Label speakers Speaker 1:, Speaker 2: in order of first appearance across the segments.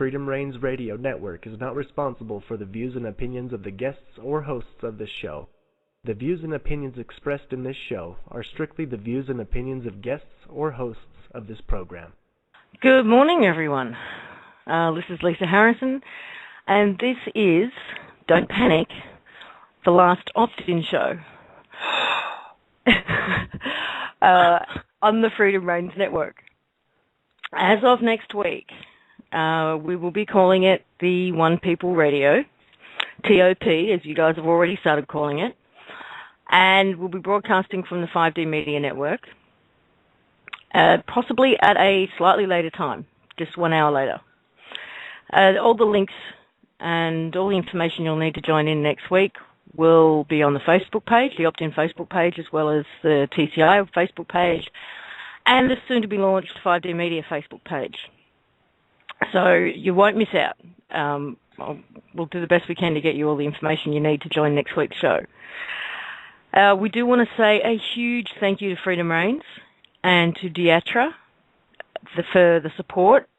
Speaker 1: Freedom Reigns Radio Network is not responsible for the views and opinions of the guests or hosts of this show. The views and opinions expressed in this show are strictly the views and opinions of guests or hosts of this program.
Speaker 2: Good morning, everyone. This is Lisa Harrison, and this is, don't panic, the last opt-in show on the Freedom Reigns Network. As of next week, we will be calling it the One People Radio, TOP, as you guys have already started calling it, and we'll be broadcasting from the 5D Media Network, possibly at a slightly later time, just 1 hour later. All the links and all the information you'll need to join in next week will be on the Facebook page, the opt-in Facebook page, as well as the TCI Facebook page, and the soon-to-be-launched 5D Media Facebook page. So you won't miss out. We'll do the best we can to get you all the information you need to join next week's show. We do want to say a huge thank you to Freedom Reigns and to Diatra for the support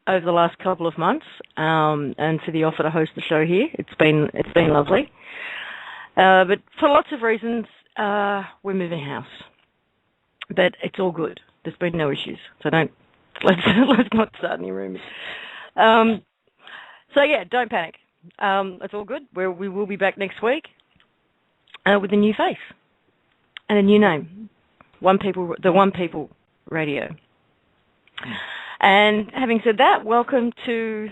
Speaker 2: over the last couple of months, and for the offer to host the show here. It's been lovely. But for lots of reasons, we're moving house. But it's all good. There's been no issues, so let's not start any rumours. So yeah, don't panic. It's all good. We will be back next week with a new face and a new name, the One People Radio. And having said that, welcome to,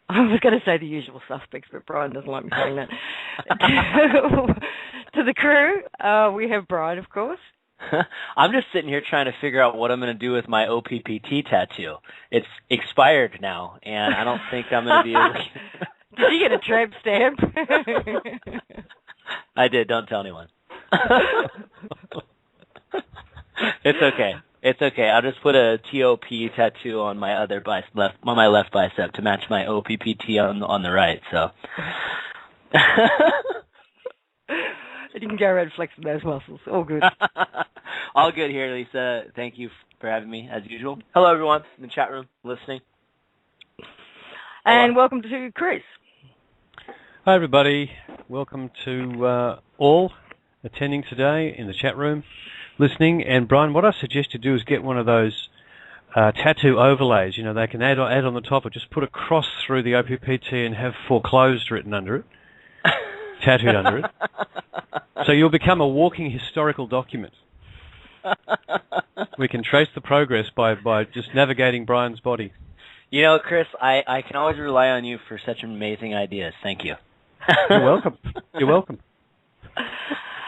Speaker 2: I was going to say the usual suspects, but Brian doesn't like me saying that. To the crew, we have Brian, of course.
Speaker 3: I'm just sitting here trying to figure out what I'm going to do with my OPPT tattoo. It's expired now, and I don't think I'm going to be able to...
Speaker 2: Did you get a tramp stamp?
Speaker 3: I did. Don't tell anyone. It's okay. It's okay. I'll just put a TOP tattoo on my left bicep to match my OPPT on the right. So.
Speaker 2: You can go around flexing those muscles. All good.
Speaker 3: All good here, Lisa. Thank you for having me, as usual. Hello, everyone in the chat room listening.
Speaker 2: And welcome to Chris.
Speaker 4: Hi, everybody. Welcome to all attending today in the chat room, listening. And, Brian, what I suggest you do is get one of those tattoo overlays. You know, they can add on the top or just put a cross through the OPPT and have foreclosed written under it, tattooed under it. So you'll become a walking historical document. We can trace the progress by just navigating Brian's body.
Speaker 3: You know, Chris, I can always rely on you for such amazing ideas. Thank you.
Speaker 4: You're welcome. You're welcome.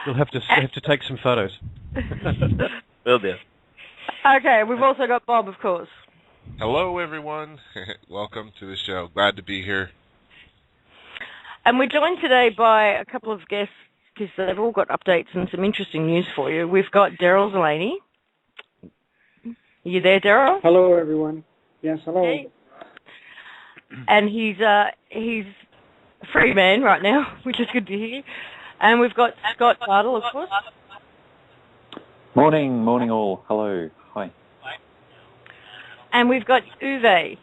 Speaker 4: You'll have to take some photos.
Speaker 3: Will do.
Speaker 2: Okay, we've also got Bob, of course.
Speaker 5: Hello, everyone. Welcome to the show. Glad to be here.
Speaker 2: And we're joined today by a couple of guests because they've all got updates and some interesting news for you. We've got Daryl Zeleny. Are you there, Daryl?
Speaker 6: Hello, everyone. Yes, hello.
Speaker 2: Hey. And he's a free man right now, which is good to hear. And we've got Scott Bartle, of course.
Speaker 7: Morning all. Hello. Hi.
Speaker 2: And we've got Uwe.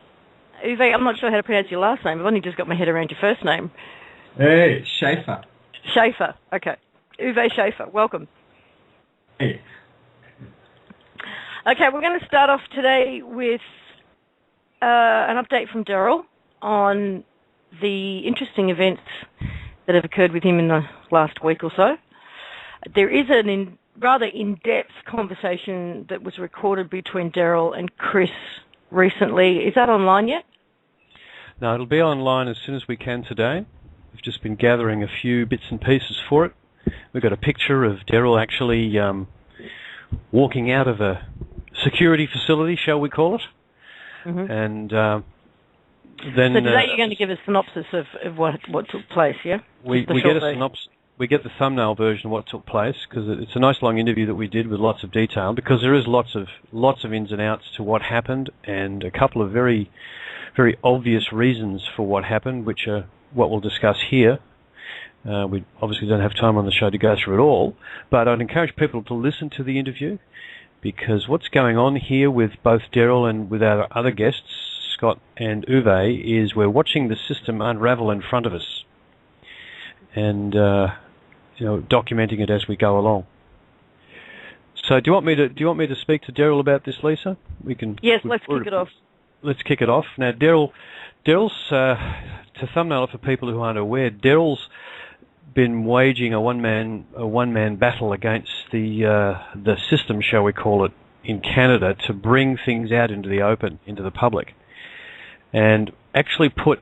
Speaker 2: Uwe, I'm not sure how to pronounce your last name. I've only just got my head around your first name.
Speaker 8: Hey, Schaefer.
Speaker 2: Schaefer, okay. Uwe Schaefer, welcome.
Speaker 8: Hey.
Speaker 2: Okay, we're going to start off today with an update from Daryl on the interesting events that have occurred with him in the last week or so. There is a rather in-depth conversation that was recorded between Daryl and Chris recently. Is that online yet?
Speaker 4: No, it'll be online as soon as we can today. We've just been gathering a few bits and pieces for it. We've got a picture of Daryl actually walking out of a security facility, shall we call it. Mm-hmm. And then... So
Speaker 2: today you're going to give a synopsis of what took place, yeah?
Speaker 4: We get a synopsis. We get the thumbnail version of what took place because it's a nice long interview that we did with lots of detail because there is lots of ins and outs to what happened and a couple of very, very obvious reasons for what happened, which are what we'll discuss here. We obviously don't have time on the show to go through it all, but I'd encourage people to listen to the interview because what's going on here with both Daryl and with our other guests, Scott and Uwe, is we're watching the system unravel in front of us, and documenting it as we go along. So, do you want me to speak to Daryl about this, Lisa? We can.
Speaker 2: Yes, let's kick it off.
Speaker 4: Let's kick it off now. Daryl's to thumbnail it for people who aren't aware. Daryl's been waging a one man battle against the system, shall we call it, in Canada to bring things out into the open, into the public, and actually put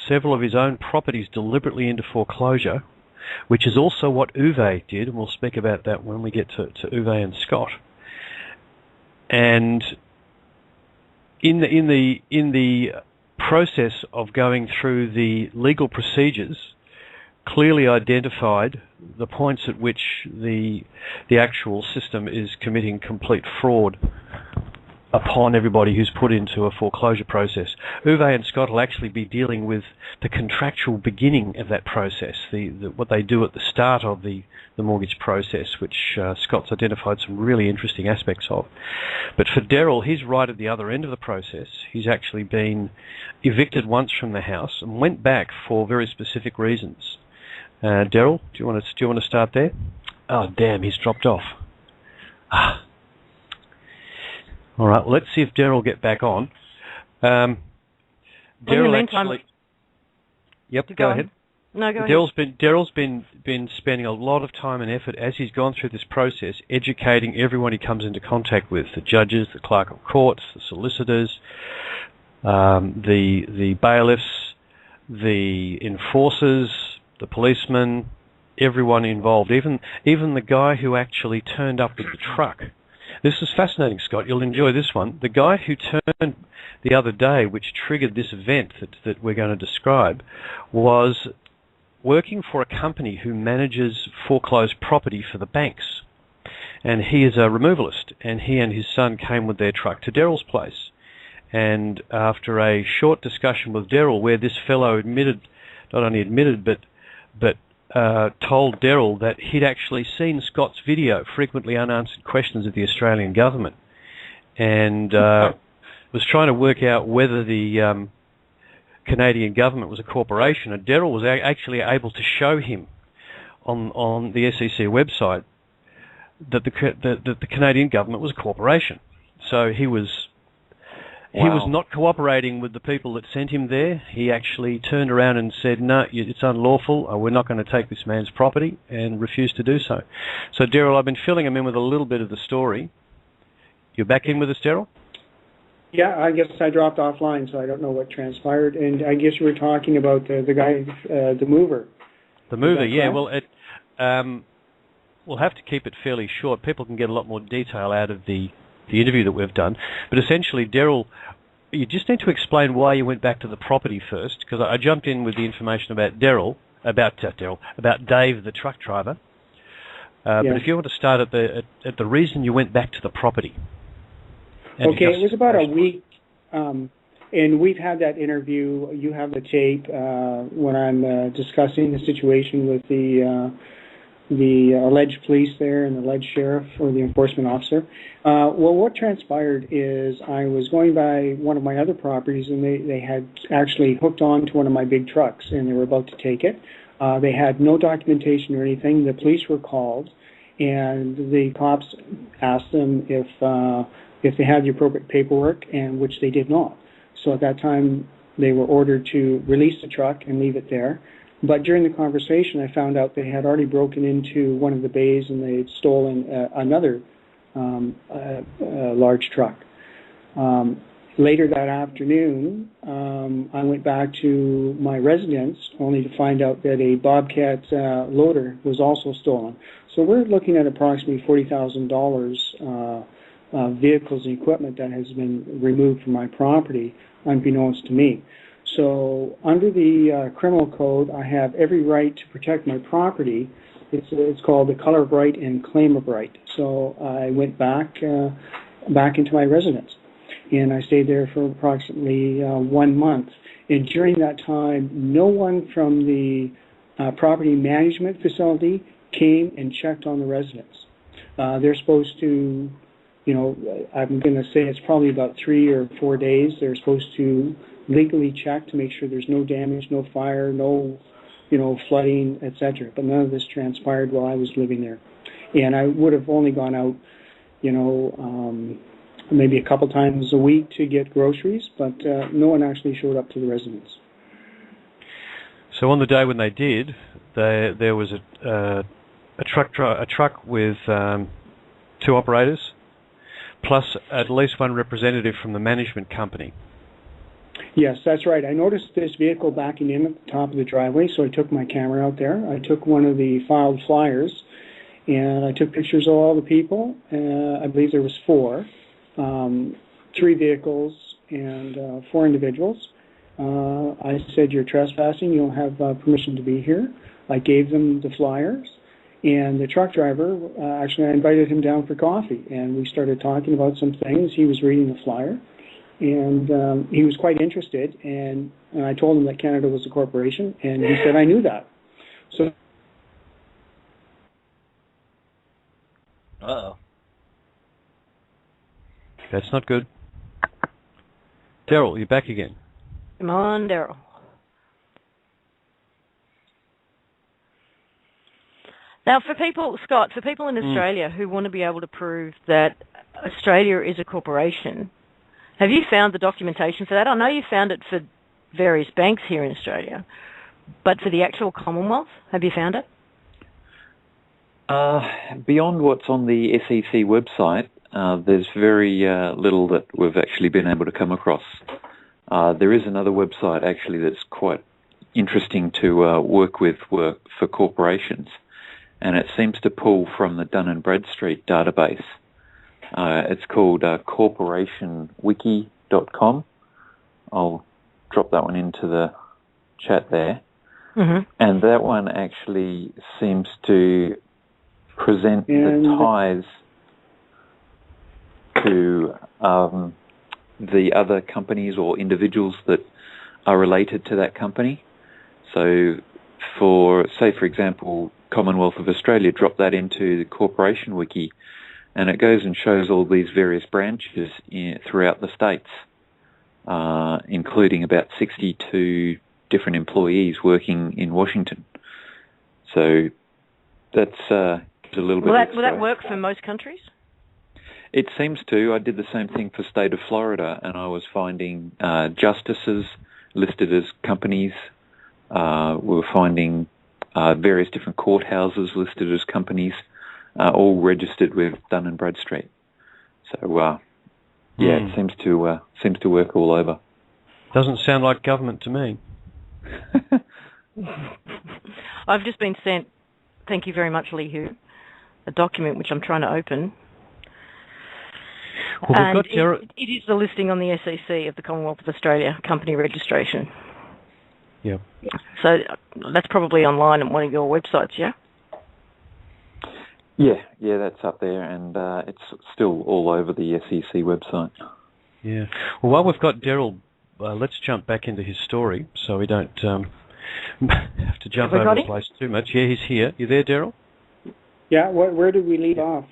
Speaker 4: several of his own properties deliberately into foreclosure, which is also what Uwe did, and we'll speak about that when we get to Uwe and Scott. And in the process of going through the legal procedures, clearly identified the points at which the actual system is committing complete fraud upon everybody who's put into a foreclosure process. Uwe and Scott will actually be dealing with the contractual beginning of that process, what they do at the start of the mortgage process, which Scott's identified some really interesting aspects of. But for Daryl, he's right at the other end of the process. He's actually been evicted once from the house and went back for very specific reasons. Daryl, do you want to start there? Oh, damn, he's dropped off. All right, let's see if Daryl will get back on. Daryl actually... Yep, go ahead.
Speaker 2: No, go ahead.
Speaker 4: Daryl's been spending a lot of time and effort as he's gone through this process, educating everyone he comes into contact with, the judges, the clerk of courts, the solicitors, the bailiffs, the enforcers, the policemen, everyone involved, even the guy who actually turned up with the truck. This is fascinating, Scott. You'll enjoy this one. The guy who turned the other day, which triggered this event that we're going to describe, was working for a company who manages foreclosed property for the banks. And he is a removalist, and he and his son came with their truck to Daryl's place. And after a short discussion with Daryl, where this fellow not only admitted, but told Daryl that he'd actually seen Scott's video, Frequently Unanswered Questions of the Australian Government, and was trying to work out whether the Canadian government was a corporation. And Daryl was actually able to show him on the SEC website that the Canadian government was a corporation. So he was not cooperating with the people that sent him there. He actually turned around and said, no, it's unlawful, we're not going to take this man's property, and refused to do so. So, Daryl, I've been filling him in with a little bit of the story. You're back in with us, Daryl?
Speaker 6: Yeah, I guess I dropped offline, so I don't know what transpired. And I guess you were talking about the guy, the mover. The mover,
Speaker 4: yeah. Well, we'll have to keep it fairly short. People can get a lot more detail out of the interview that we've done. But essentially, Daryl, you just need to explain why you went back to the property first, because I jumped in with the information about about Dave, the truck driver. But if you want to start at the reason you went back to the property.
Speaker 6: Okay, it was about a week, and we've had that interview. You have the tape when I'm discussing the situation with the alleged police there and the alleged sheriff or the enforcement officer. Well, what transpired is I was going by one of my other properties, and they had actually hooked on to one of my big trucks, and they were about to take it. They had no documentation or anything. The police were called, and the cops asked them if they had the appropriate paperwork, and which they did not. So at that time, they were ordered to release the truck and leave it there. But during the conversation, I found out they had already broken into one of the bays and they had stolen another large truck. Later that afternoon, I went back to my residence only to find out that a Bobcat loader was also stolen. So we're looking at approximately $40,000 vehicles and equipment that has been removed from my property, unbeknownst to me. So under the criminal code, I have every right to protect my property. It's called the color of right and claim of right. So I went back into my residence, and I stayed there for approximately 1 month. And during that time, no one from the property management facility came and checked on the residence. They're supposed to I'm going to say it's probably about 3 or 4 days. They're supposed to legally check to make sure there's no damage, no fire, no, flooding, etc. But none of this transpired while I was living there. And I would have only gone out, maybe a couple times a week to get groceries, but no one actually showed up to the residence.
Speaker 4: So on the day when they did, there was a truck with 2 operators, plus at least one representative from the management company.
Speaker 6: Yes, that's right. I noticed this vehicle backing in at the top of the driveway, so I took my camera out there. I took one of the filed flyers, and I took pictures of all the people. I believe there was 4, 3 vehicles and 4 individuals. I said, "You're trespassing. You don't have permission to be here." I gave them the flyers, and the truck driver, actually I invited him down for coffee, and we started talking about some things. He was reading the flyer, and he was quite interested, and I told him that Canada was a corporation, and he said, "I knew that." So.
Speaker 3: Uh-oh.
Speaker 4: That's not good. Daryl, you're back again.
Speaker 2: Come on, Daryl. Now, for people, Scott, for people in Australia who want to be able to prove that Australia is a corporation, have you found the documentation for that? I know you found it for various banks here in Australia, but for the actual Commonwealth, have you found it?
Speaker 7: Beyond what's on the SEC website, there's very little that we've actually been able to come across. There is another website actually that's quite interesting to work with for corporations, and it seems to pull from the Dun & Bradstreet database. It's called corporationwiki.com. I'll drop that one into the chat there. Mm-hmm. And that one actually seems to present the ties to the other companies or individuals that are related to that company. So for example, Commonwealth of Australia, drop that into the Corporation Wiki, and it goes and shows all these various branches throughout the states, including about 62 different employees working in Washington. So that's a little bit.
Speaker 2: Will that work for most countries?
Speaker 7: It seems to. I did the same thing for state of Florida, and I was finding justices listed as companies. We were finding various different courthouses listed as companies, all registered with Dun & Bradstreet. So, it seems to work all over.
Speaker 4: Doesn't sound like government to me.
Speaker 2: I've just been sent, thank you very much, Lee Hu, a document which I'm trying to open.
Speaker 4: Well,
Speaker 2: and it is the listing on the SEC of the Commonwealth of Australia company registration.
Speaker 4: Yeah.
Speaker 2: So that's probably online on one of your websites, yeah?
Speaker 7: Yeah, that's up there, and it's still all over the SEC website.
Speaker 4: Yeah. Well, while we've got Daryl, let's jump back into his story so we don't have to jump over the place too much. Yeah, he's here. You there, Daryl?
Speaker 6: Yeah, where did we leave off?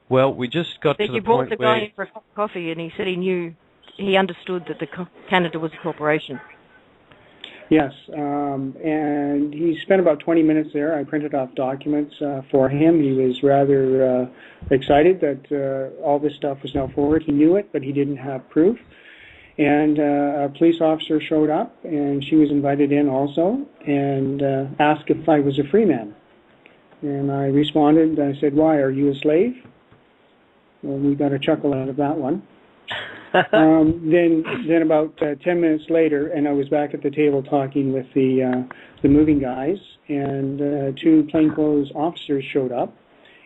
Speaker 4: Well, we just got to the point where...
Speaker 2: You brought the guy in for a cup of coffee, and he said he understood that Canada was a corporation.
Speaker 6: Yes, and he spent about 20 minutes there. I printed off documents for him. He was rather excited that all this stuff was now forward. He knew it, but he didn't have proof. And a police officer showed up, and she was invited in also, and asked if I was a free man. And I responded, I said, "Why, are you a slave?" Well, we got a chuckle out of that one. Then about 10 minutes later, and I was back at the table talking with the moving guys, and 2 plainclothes officers showed up,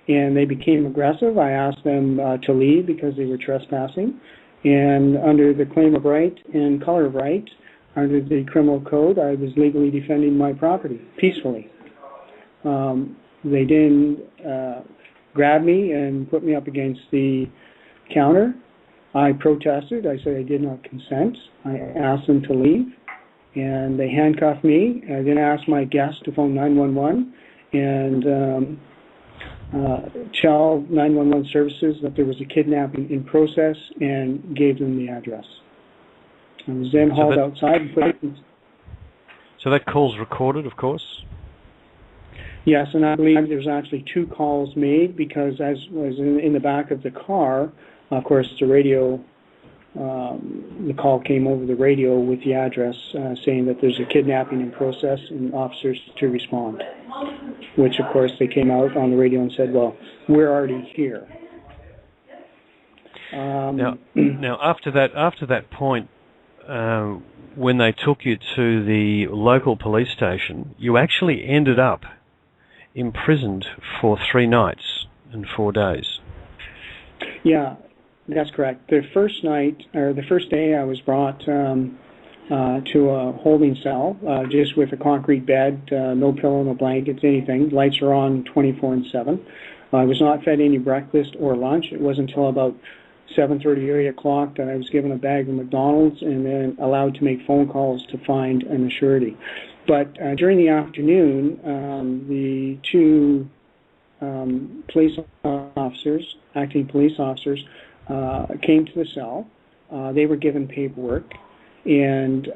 Speaker 6: and they became aggressive. I asked them to leave because they were trespassing, and under the claim of right and color of right, under the criminal code, I was legally defending my property peacefully. They then grabbed me and put me up against the counter. I protested. I said I did not consent. I asked them to leave, and they handcuffed me. I then asked my guest to phone 911, and tell 911 services that there was a kidnapping in process and gave them the address. I was then hauled outside and put in.
Speaker 4: So that call's recorded, of course?
Speaker 6: Yes, and I believe there's actually 2 calls made because as was in the back of the car, of course, the radio, the call came over the radio with the address saying that there's a kidnapping in process and officers to respond, which, of course, they came out on the radio and said, well, we're already here.
Speaker 4: Now, after that point, when they took you to the local police station, you actually ended up imprisoned for 3 nights and 4 days.
Speaker 6: Yeah, that's correct. The first night, or the first day, I was brought to a holding cell, just with a concrete bed, no pillow, no blankets, anything. Lights are on 24/7. I was not fed any breakfast or lunch. It wasn't until about 7:30 or 8 o'clock that I was given a bag of McDonald's and then allowed to make phone calls to find an assurity. But during the afternoon, the 2 police officers, acting police officers, came to the cell. They were given paperwork, and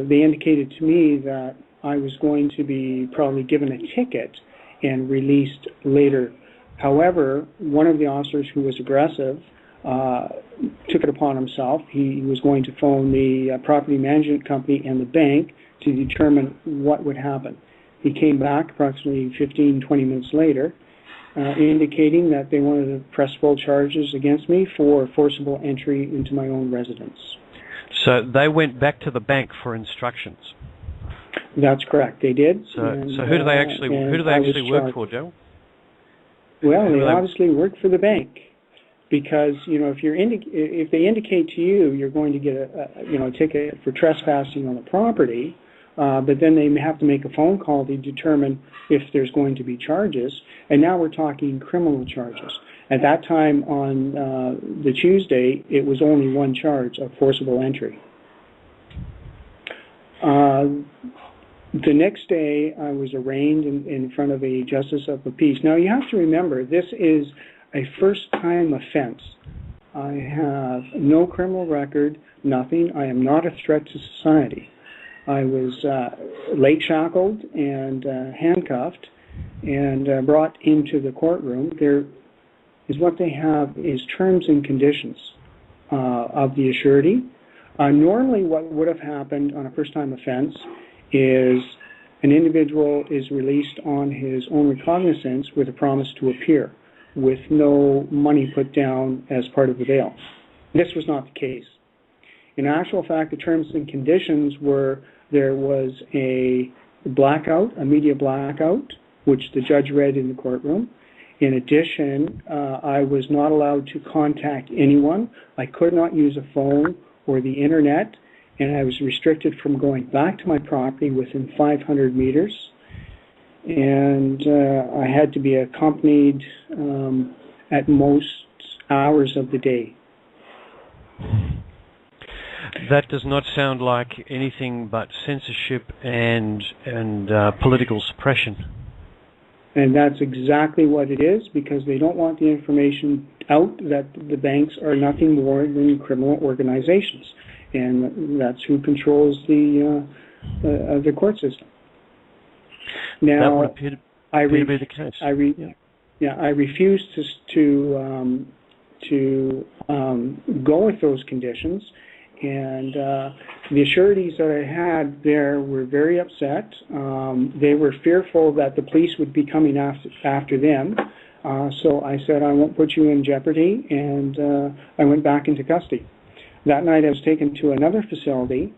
Speaker 6: they indicated to me that I was going to be probably given a ticket and released later. However, one of the officers who was aggressive took it upon himself. He was going to phone the property management company and the bank to determine what would happen. He came back approximately 15, 20 minutes later, indicating that they wanted to press full charges against me for forcible entry into my own residence.
Speaker 4: So they went back to the bank for instructions.
Speaker 6: That's correct. They did.
Speaker 4: So who do they actually work for, Joe?
Speaker 6: Well, they obviously work for the bank, because if they indicate to you you're going to get a ticket for trespassing on the property, but then they have to make a phone call to determine if there's going to be charges. And now we're talking criminal charges. At that time on the Tuesday, it was only 1 charge of forcible entry. The next day, I was arraigned in front of a justice of the peace. Now, you have to remember, this is a first-time offense. I have no criminal record, nothing. I am not a threat to society. I was late shackled and handcuffed and brought into the courtroom. There is what they have is terms and conditions of the assurity. Normally what would have happened on a first-time offense is an individual is released on his own recognizance with a promise to appear, with no money put down as part of the bail. This was not the case. In actual fact, the terms and conditions were there was a blackout, a media blackout, which the judge read in the courtroom. In addition, I was not allowed to contact anyone. I could not use a phone or the internet, and I was restricted from going back to my property within 500 meters. And I had to be accompanied at most hours of the day.
Speaker 4: That does not sound like anything but censorship and political suppression.
Speaker 6: And that's exactly what it is, because they don't want the information out that the banks are nothing more than criminal organizations, and that's who controls the court system. Now,
Speaker 4: that would appear to be the case.
Speaker 6: I refused to go with those conditions, and the assurities that I had there were very upset. They were fearful that the police would be coming after them. So I said, I won't put you in jeopardy, and I went back into custody. That night I was taken to another facility,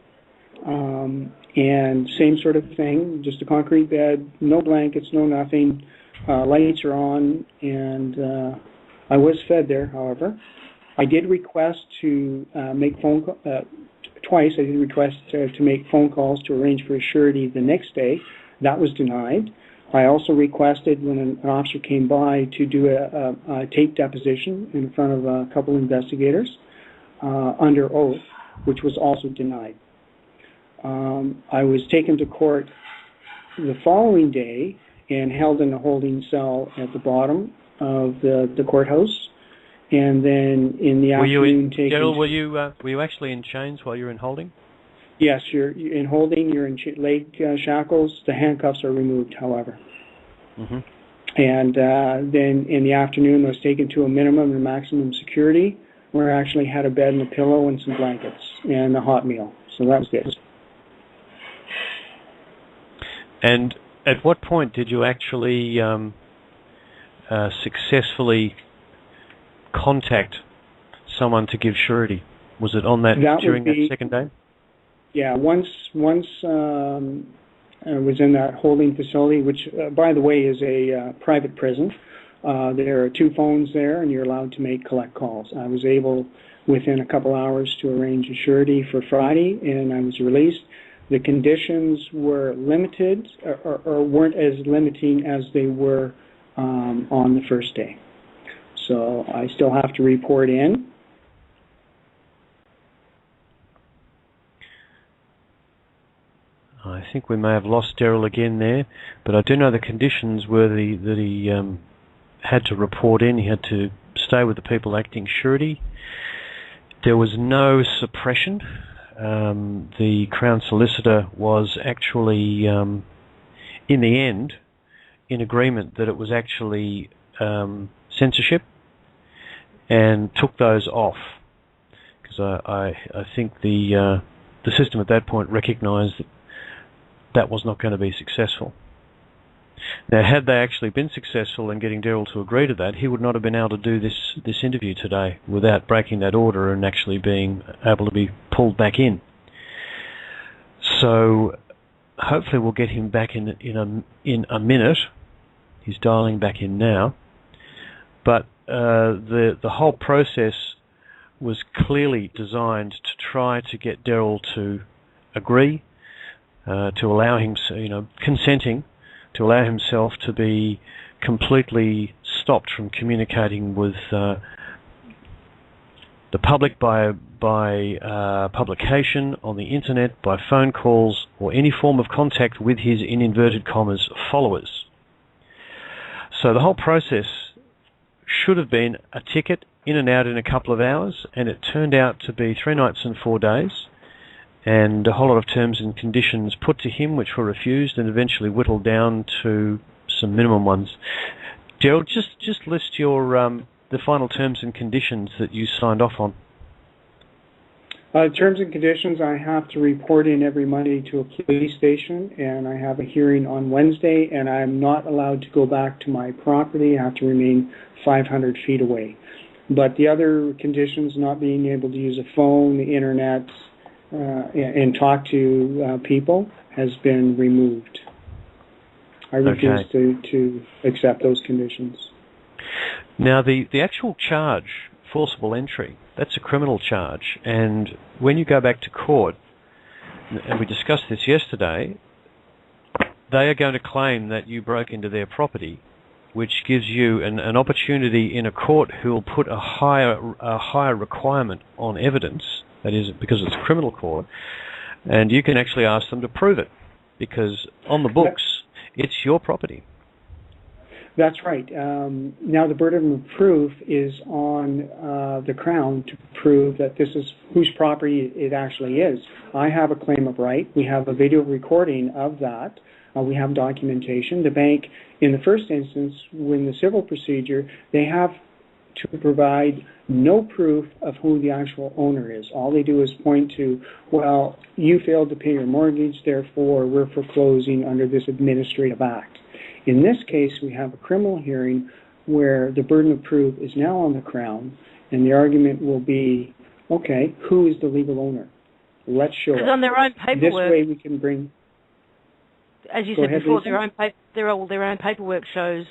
Speaker 6: and same sort of thing, just a concrete bed, no blankets, no nothing, lights are on, and I was fed there, however. I did request to make phone calls, twice I did request to make phone calls to arrange for a surety the next day. That was denied. I also requested, when an officer came by, to do a tape deposition in front of a couple investigators under oath, which was also denied. I was taken to court the following day and held in a holding cell at the bottom the courthouse, and then in the afternoon taken.
Speaker 4: Daryl, were you actually in chains while you were in holding?
Speaker 6: Yes, you're in holding. You're in leg shackles. The handcuffs are removed, however.
Speaker 4: Mm-hmm.
Speaker 6: And then in the afternoon, I was taken to a minimum and maximum security, where I actually had a bed and a pillow and some blankets and a hot meal. So that was good.
Speaker 4: And at what point did you actually successfully contact someone to give surety? Was it on during that second day?
Speaker 6: Yeah, once I was in that holding facility, which, by the way, is a private prison. There are 2 phones there, and you're allowed to collect calls. I was able, within a couple hours, to arrange a surety for Friday, and I was released. The conditions were limited, or weren't as limiting as they were on the first day. So I still have to report in.
Speaker 4: I think we may have lost Daryl again there, but I do know the conditions were that he had to report in. He had to stay with the people acting surety. There was no suppression. The Crown Solicitor was actually, in the end, in agreement that it was actually censorship, and took those off, because I think the system at that point recognised that was not going to be successful. Now, had they actually been successful in getting Daryl to agree to that, he would not have been able to do this interview today without breaking that order and actually being able to be pulled back in. So hopefully we'll get him back in a minute. He's dialing back in now. But the whole process was clearly designed to try to get Daryl to agree, to allow him, consenting, to allow himself to be completely stopped from communicating with the public by publication on the internet, by phone calls, or any form of contact with his, in inverted commas, followers. So the whole process should have been a ticket in and out in a couple of hours, and it turned out to be 3 nights and 4 days, and a whole lot of terms and conditions put to him which were refused and eventually whittled down to some minimum ones. Daryl, just list your the final terms and conditions that you signed off on.
Speaker 6: Terms and conditions, I have to report in every Monday to a police station, and I have a hearing on Wednesday, and I'm not allowed to go back to my property. I have to remain 500 feet away. But the other conditions, not being able to use a phone, the internet, and talk to people, has been removed. I refuse to accept those conditions.
Speaker 4: Now, the actual charge, forcible entry, that's a criminal charge, and when you go back to court, and we discussed this yesterday, they are going to claim that you broke into their property, which gives you an opportunity in a court who will put a higher requirement on evidence, that is, because it's a criminal court, and you can actually ask them to prove it, because on the books, it's your property.
Speaker 6: That's right. Now the burden of proof is on the Crown to prove that this is whose property it actually is. I have a claim of right. We have a video recording of that. We have documentation. The bank, in the first instance, when the civil procedure, they have to provide no proof of who the actual owner is. All they do is point to, well, you failed to pay your mortgage, therefore we're foreclosing under this administrative act. In this case, we have a criminal hearing where the burden of proof is now on the Crown, and the argument will be, okay, who is the legal owner? Let's show it.
Speaker 2: Because on their own paperwork,
Speaker 6: this way we can bring...
Speaker 2: As you said before, their own paperwork shows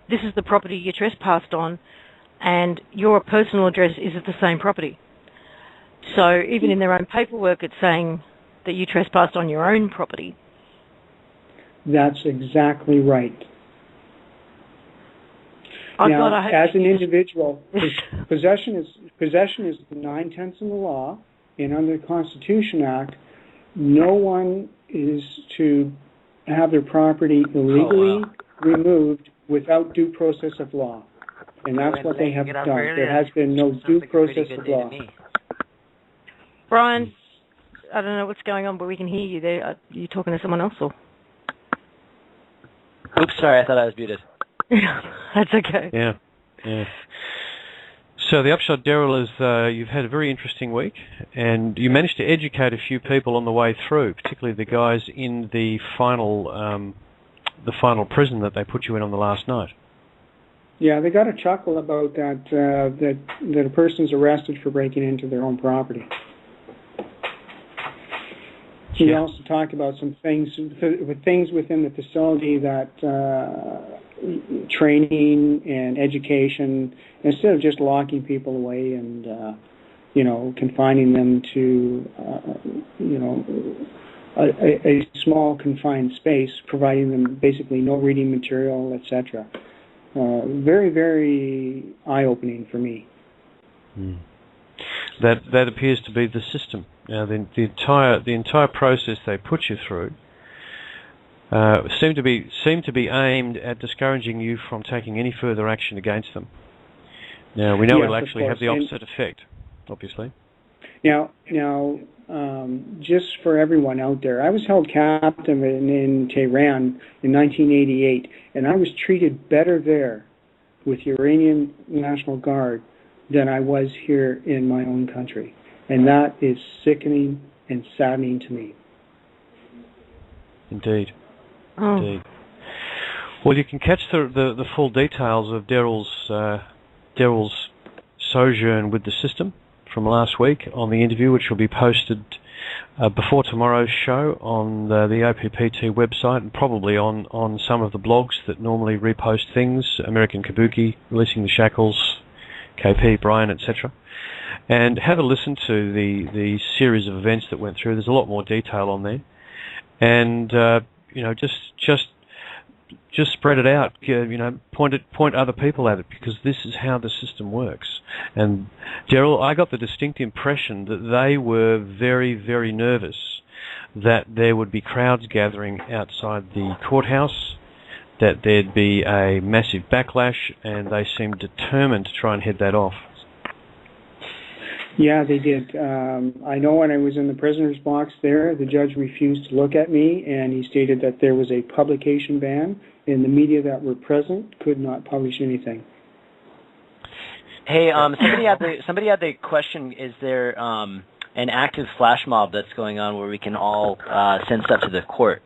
Speaker 2: this is the property you trespassed on, and your personal address is at the same property. So even in their own paperwork, it's saying that you trespassed on your own property.
Speaker 6: That's exactly right. Now, as an individual, possession is 9/10 in the law, and under the Constitution Act, no one is to have their property illegally removed without due process of law. And that's what they have done. There has been no due process of law.
Speaker 2: Brian, I don't know what's going on, but we can hear you there. Are you talking to someone else? Or?
Speaker 3: Oops, sorry, I thought I was muted.
Speaker 2: That's okay.
Speaker 4: Yeah. So the upshot, Daryl, is you've had a very interesting week, and you managed to educate a few people on the way through, particularly the guys in the final prison that they put you in on the last night.
Speaker 6: Yeah, they got a chuckle about that a person's arrested for breaking into their own property. We also talked about some things within the facility that training and education, instead of just locking people away and confining them to a small confined space, providing them basically no reading material, etc. Very, very eye-opening for me.
Speaker 4: That appears to be the system. Now, the entire process they put you through seemed to be aimed at discouraging you from taking any further action against them. Now, we know it'll actually have the opposite effect, obviously.
Speaker 6: Now, just for everyone out there, I was held captive in Tehran in 1988, and I was treated better there with the Iranian National Guard than I was here in my own country. And that is sickening and saddening to me.
Speaker 4: Indeed.
Speaker 2: Oh.
Speaker 4: Indeed. Well, you can catch the full details of Daryl's sojourn with the system from last week on the interview, which will be posted before tomorrow's show on the OPPT website, and probably on some of the blogs that normally repost things, American Kabuki, Releasing the Shackles, KP, Brian, etc. And have a listen to the series of events that went through. There's a lot more detail on there. And, just spread it out, point other people at it, because this is how the system works. And Daryl, I got the distinct impression that they were very, very nervous that there would be crowds gathering outside the courthouse, that there'd be a massive backlash, and they seemed determined to try and head that off.
Speaker 6: Yeah, they did. I know when I was in the prisoner's box there, the judge refused to look at me, and he stated that there was a publication ban, and the media that were present could not publish anything.
Speaker 3: Hey, somebody had the question: is there an active flash mob that's going on where we can all send stuff to the court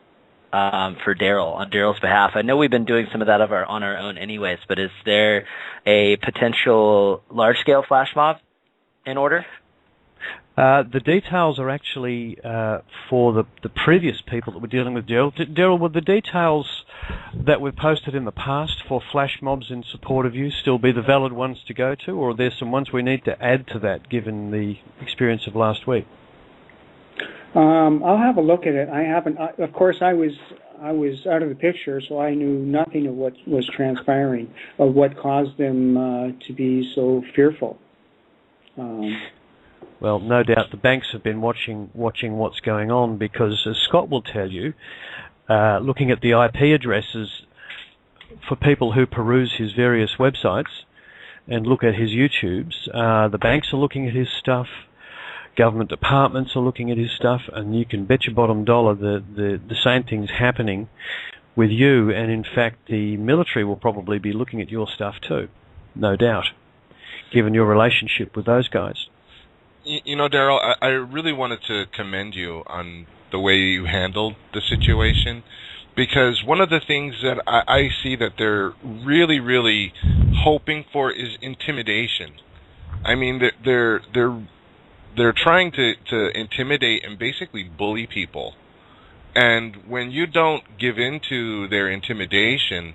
Speaker 3: for Daryl on Daryl's behalf? I know we've been doing some of that on our own, anyways. But is there a potential large-scale flash mob in order?
Speaker 4: The details are actually for the previous people that were dealing with Daryl. Daryl, would the details that were posted in the past for flash mobs in support of you still be the valid ones to go to, or are there some ones we need to add to that given the experience of last week?
Speaker 6: I'll have a look at it. I haven't. Of course, I was out of the picture, so I knew nothing of what was transpiring, of what caused them to be so fearful.
Speaker 4: Well, no doubt the banks have been watching what's going on, because as Scott will tell you, looking at the IP addresses for people who peruse his various websites and look at his YouTubes, the banks are looking at his stuff, government departments are looking at his stuff, and you can bet your bottom dollar the same thing's happening with you, and in fact the military will probably be looking at your stuff too, no doubt, given your relationship with those guys.
Speaker 5: You know, Daryl, I really wanted to commend you on the way you handled the situation, because one of the things that I see that they're really, really hoping for is intimidation. I mean, they're trying to intimidate and basically bully people, and when you don't give in to their intimidation,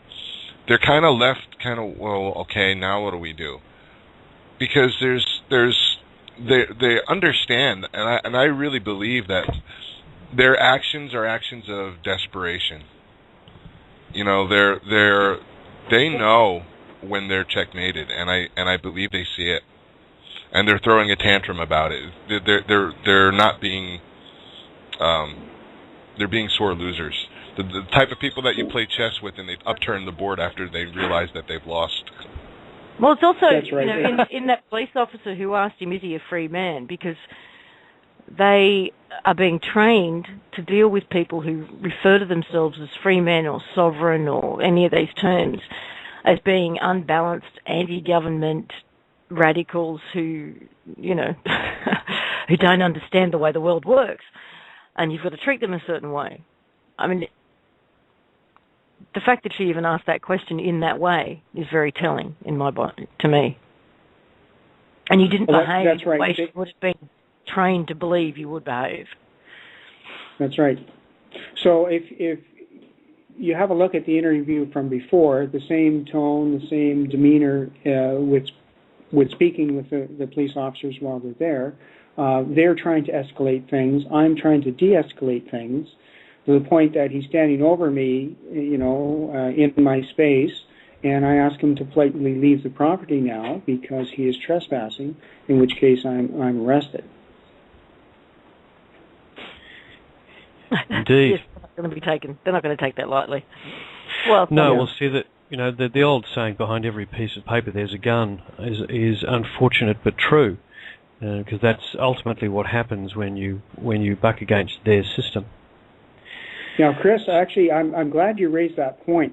Speaker 5: they're kind of left well, okay, now what do we do? Because they understand, and I really believe that their actions are actions of desperation. You know, they know when they're checkmated, and I believe they see it, and they're throwing a tantrum about it. They're not being they're being sore losers. The type of people that you play chess with and they upturn the board after they realize that they've lost.
Speaker 2: Well, it's also,
Speaker 6: That's right.
Speaker 2: in that police officer who asked him, is he a free man? Because they are being trained to deal with people who refer to themselves as free men or sovereign or any of these terms as being unbalanced, anti-government radicals who, who don't understand the way the world works. And you've got to treat them a certain way. I mean, the fact that she even asked that question in that way is very telling to me. And you didn't behave the way she would have been trained to believe you would behave. That's
Speaker 6: right. So if you have a look at the interview from before, the same tone, the same demeanor with speaking with the police officers while they're there, they're trying to escalate things. I'm trying to de-escalate things to the point that he's standing over me, in my space, and I ask him to politely leave the property now because he is trespassing, in which case I'm arrested.
Speaker 4: Indeed.
Speaker 2: Yes, they're not going to take that lightly. Well,
Speaker 4: we'll see that, the old saying, behind every piece of paper there's a gun, is unfortunate but true, because that's ultimately what happens when you buck against their system.
Speaker 6: Now, Chris, actually, I'm glad you raised that point.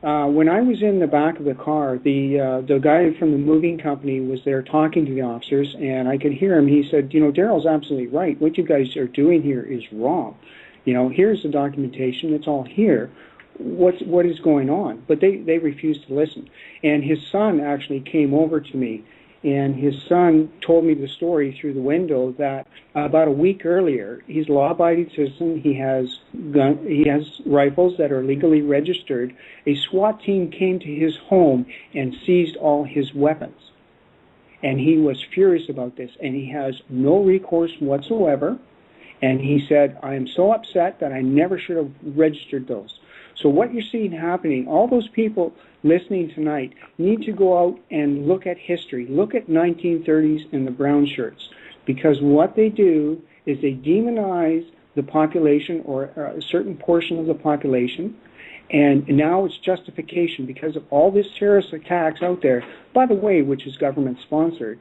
Speaker 6: When I was in the back of the car, the guy from the moving company was there talking to the officers, and I could hear him. He said, Daryl's absolutely right. What you guys are doing here is wrong. Here's the documentation. It's all here. What is going on? But they refused to listen. And his son actually came over to me, and his son told me the story through the window that about a week earlier, he's a law-abiding citizen. He has rifles that are legally registered. A SWAT team came to his home and seized all his weapons. And he was furious about this, and he has no recourse whatsoever. And he said, I am so upset that I never should have registered those. So what you're seeing happening, all those people listening tonight need to go out and look at history. Look at 1930s and the brown shirts. Because what they do is they demonize the population or a certain portion of the population. And now it's justification because of all these terrorist attacks out there, by the way, which is government-sponsored.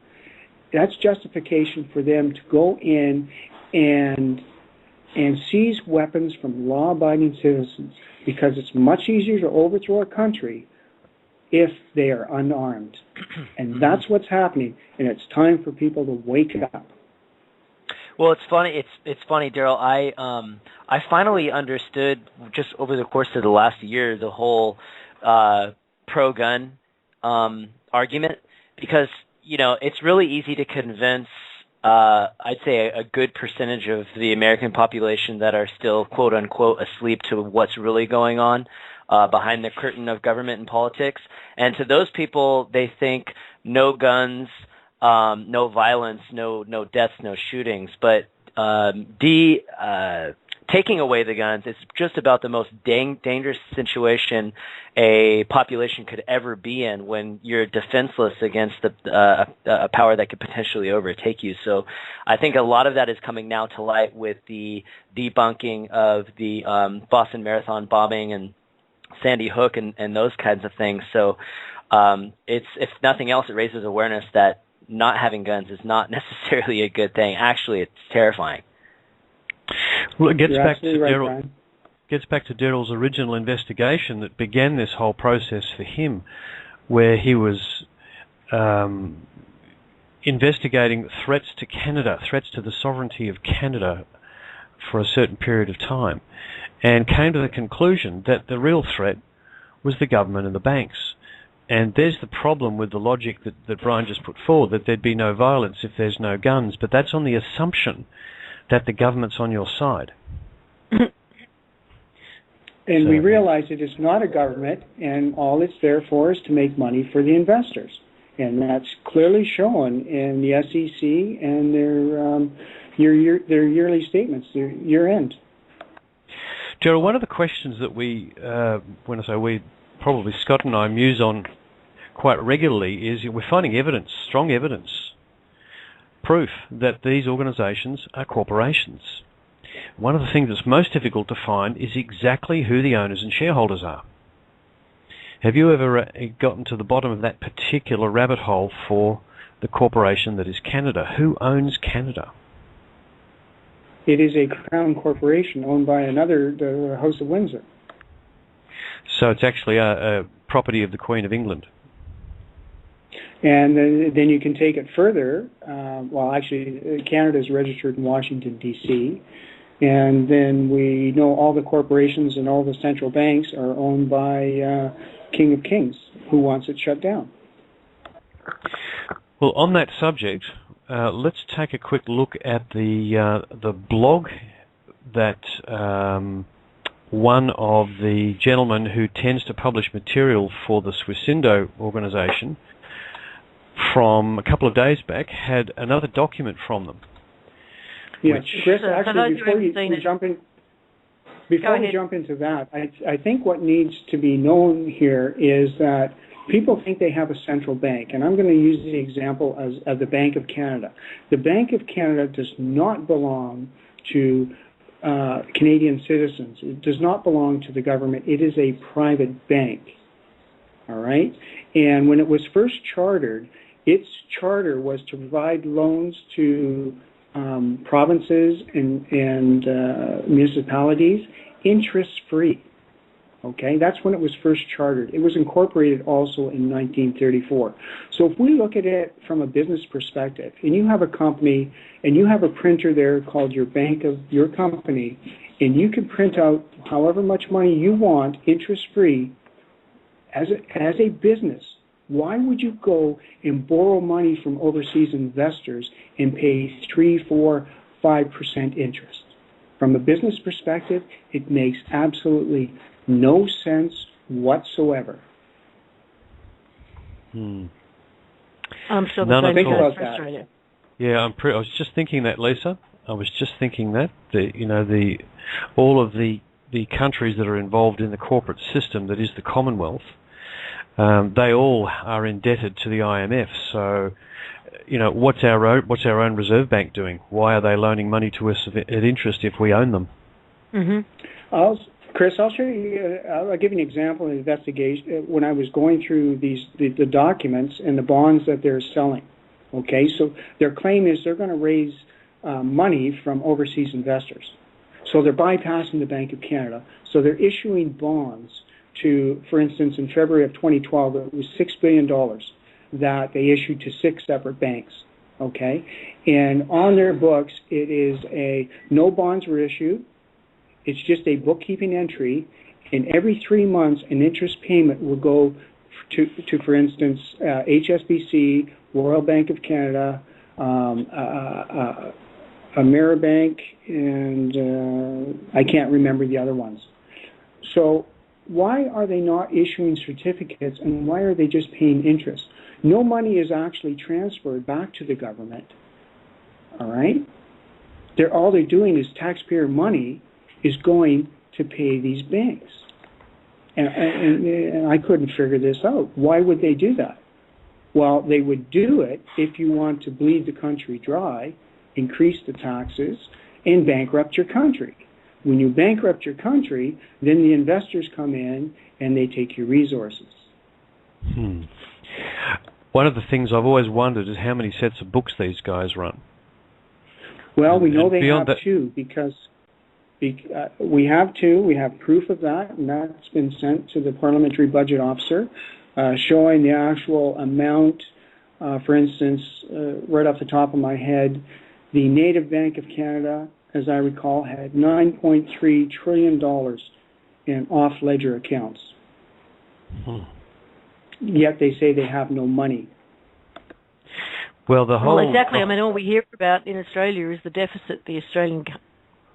Speaker 6: That's justification for them to go in and seize weapons from law-abiding citizens, because it's much easier to overthrow a country if they are unarmed. And that's what's happening, and it's time for people to wake up.
Speaker 3: Well, it's funny. It's funny, Daryl. I finally understood just over the course of the last year the whole pro-gun argument, because it's really easy to convince. I'd say a good percentage of the American population that are still, quote unquote, asleep to what's really going on behind the curtain of government and politics. And to those people, they think no guns, no violence, no deaths, no shootings. But taking away the guns is just about the most dangerous situation a population could ever be in when you're defenseless against a power that could potentially overtake you. So I think a lot of that is coming now to light with the debunking of the Boston Marathon bombing and Sandy Hook and those kinds of things. So it's, if nothing else, it raises awareness that not having guns is not necessarily a good thing. Actually, it's terrifying.
Speaker 4: Well, it gets back to Daryl. Gets back to Daryl's original investigation that began this whole process for him, where he was investigating threats to Canada, threats to the sovereignty of Canada for a certain period of time, and came to the conclusion that the real threat was the government and the banks. And there's the problem with the logic that Brian just put forward, that there'd be no violence if there's no guns, but that's on the assumption that the government's on your side.
Speaker 6: And we realize it is not a government, and all it's there for is to make money for the investors. And that's clearly shown in the SEC and their yearly statements, their year-end.
Speaker 4: Daryl, one of the questions that we, when I say we, probably Scott and I muse on quite regularly is we're finding evidence, strong evidence, proof that these organisations are corporations. One of the things that's most difficult to find is exactly who the owners and shareholders are. Have you ever gotten to the bottom of that particular rabbit hole for the corporation that is Canada? Who owns Canada?
Speaker 6: It is a Crown corporation owned by the House of Windsor.
Speaker 4: So it's actually a property of the Queen of England.
Speaker 6: And then you can take it further. Actually, Canada is registered in Washington, D.C., and then we know all the corporations and all the central banks are owned by King of Kings, who wants it shut down.
Speaker 4: Well, on that subject, let's take a quick look at the blog that one of the gentlemen who tends to publish material for the Swissindo organisation from a couple of days back had another document from them.
Speaker 6: Yes, Chris, actually, before we jump into that, I think what needs to be known here is that people think they have a central bank, and I'm going to use the example of the Bank of Canada. The Bank of Canada does not belong to Canadian citizens. It does not belong to the government. It is a private bank, all right? And when it was first chartered, its charter was to provide loans to provinces and municipalities interest-free. Okay, that's when it was first chartered. It was incorporated also in 1934. So if we look at it from a business perspective, and you have a company, and you have a printer there called your bank of your company, and you can print out however much money you want interest-free as a business, why would you go and borrow money from overseas investors and pay 3, 4, 5% interest? From a business perspective, it makes absolutely no sense whatsoever.
Speaker 2: I'm sure
Speaker 4: None
Speaker 2: the
Speaker 4: at
Speaker 2: same
Speaker 4: all.
Speaker 2: for Australia.
Speaker 4: Yeah, I was just thinking that, Lisa. I was just thinking that all of the countries that are involved in the corporate system that is the Commonwealth, they all are indebted to the IMF. So, what's our own Reserve Bank doing? Why are they loaning money to us at interest if we own them?
Speaker 2: Mm-hmm.
Speaker 6: Chris, I'll show you. I'll give you an example of the investigation when I was going through the documents and the bonds that they're selling. Okay, so their claim is they're going to raise money from overseas investors. So they're bypassing the Bank of Canada. So they're issuing bonds to, for instance, in February of 2012, it was $6 billion that they issued to 6 separate banks. Okay, and on their books, it is no bonds were issued. It's just a bookkeeping entry, and every 3 months, an interest payment will go to for instance, HSBC, Royal Bank of Canada, Ameribank, and I can't remember the other ones. So why are they not issuing certificates, and why are they just paying interest? No money is actually transferred back to the government, all right? All they're doing is taxpayer money is going to pay these banks. And I couldn't figure this out. Why would they do that? Well, they would do it if you want to bleed the country dry, increase the taxes, and bankrupt your country. When you bankrupt your country, then the investors come in and they take your resources.
Speaker 4: One of the things I've always wondered is how many sets of books these guys run.
Speaker 6: Well, we know they have two because we have two. We have proof of that, and that's been sent to the Parliamentary Budget Officer, showing the actual amount. For instance, right off the top of my head, the Native Bank of Canada, as I recall, had $9.3 trillion in off-ledger accounts. Yet they say they have no money.
Speaker 4: Well,
Speaker 2: exactly. I mean, all we hear about in Australia is the deficit the Australian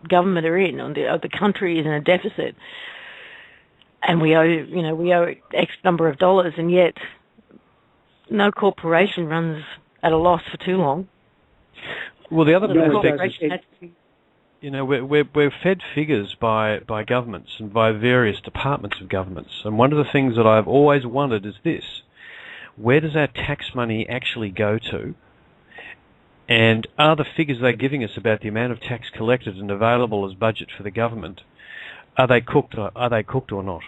Speaker 2: government are in, or the country is in a deficit, and we owe X number of dollars, and yet no corporation runs at a loss for too long.
Speaker 4: Well, the other aspect is, we're fed figures by governments and by various departments of governments, and one of the things that I've always wondered is this: where does our tax money actually go to? And are the figures they're giving us about the amount of tax collected and available as budget for the government, are they cooked or not?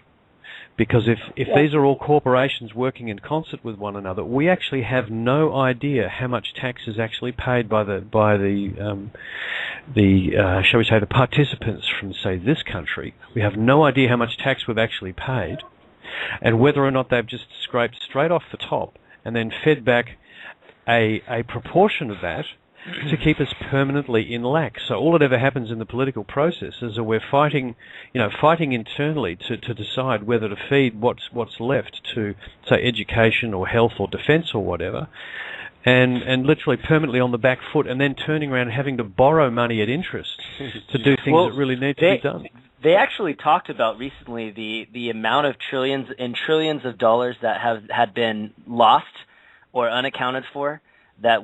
Speaker 4: Because if these are all corporations working in concert with one another, we actually have no idea how much tax is actually paid by the shall we say, the participants from, say, this country. We have no idea how much tax we've actually paid, and whether or not they've just scraped straight off the top and then fed back a proportion of that to keep us permanently in lack. So all that ever happens in the political process is that we're fighting internally to decide whether to feed what's left to, say, education or health or defence or whatever, and literally permanently on the back foot, and then turning around and having to borrow money at interest to do things that really need to be done.
Speaker 3: They actually talked about recently the amount of trillions and trillions of dollars that had been lost or unaccounted for, that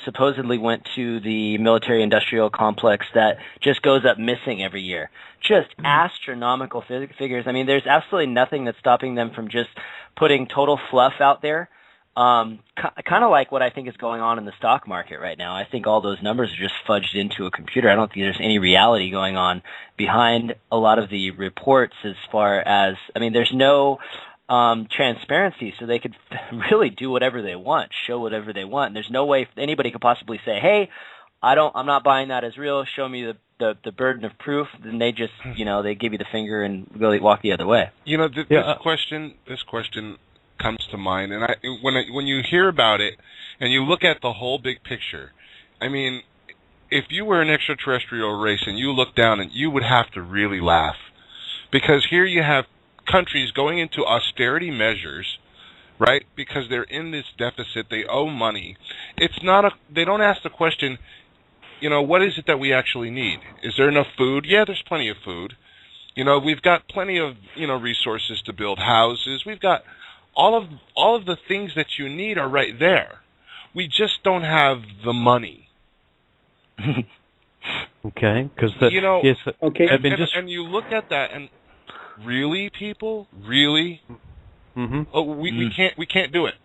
Speaker 3: supposedly went to the military-industrial complex, that just goes up missing every year. Just astronomical figures. I mean, there's absolutely nothing that's stopping them from just putting total fluff out there. Kind of like what I think is going on in the stock market right now. I think all those numbers are just fudged into a computer. I don't think there's any reality going on behind a lot of the reports, as far as, I mean, there's no transparency, so they could really do whatever they want, show whatever they want. And there's no way anybody could possibly say, "Hey, I'm not buying that as real. Show me the burden of proof." Then they just, they give you the finger and really walk the other way.
Speaker 5: This question comes to mind, and when you hear about it and you look at the whole big picture, I mean, if you were an extraterrestrial race and you look down, and you would have to really laugh, because here you have countries going into austerity measures, right? Because they're in this deficit, they owe money. They don't ask the question, what is it that we actually need? Is there enough food? Yeah, there's plenty of food. We've got plenty of, resources to build houses. We've got all of the things that you need are right there. We just don't have the money.
Speaker 4: Okay, because
Speaker 5: yes, okay, and you look at that and, really, people? Really? Mm-hmm. Oh, we can't do it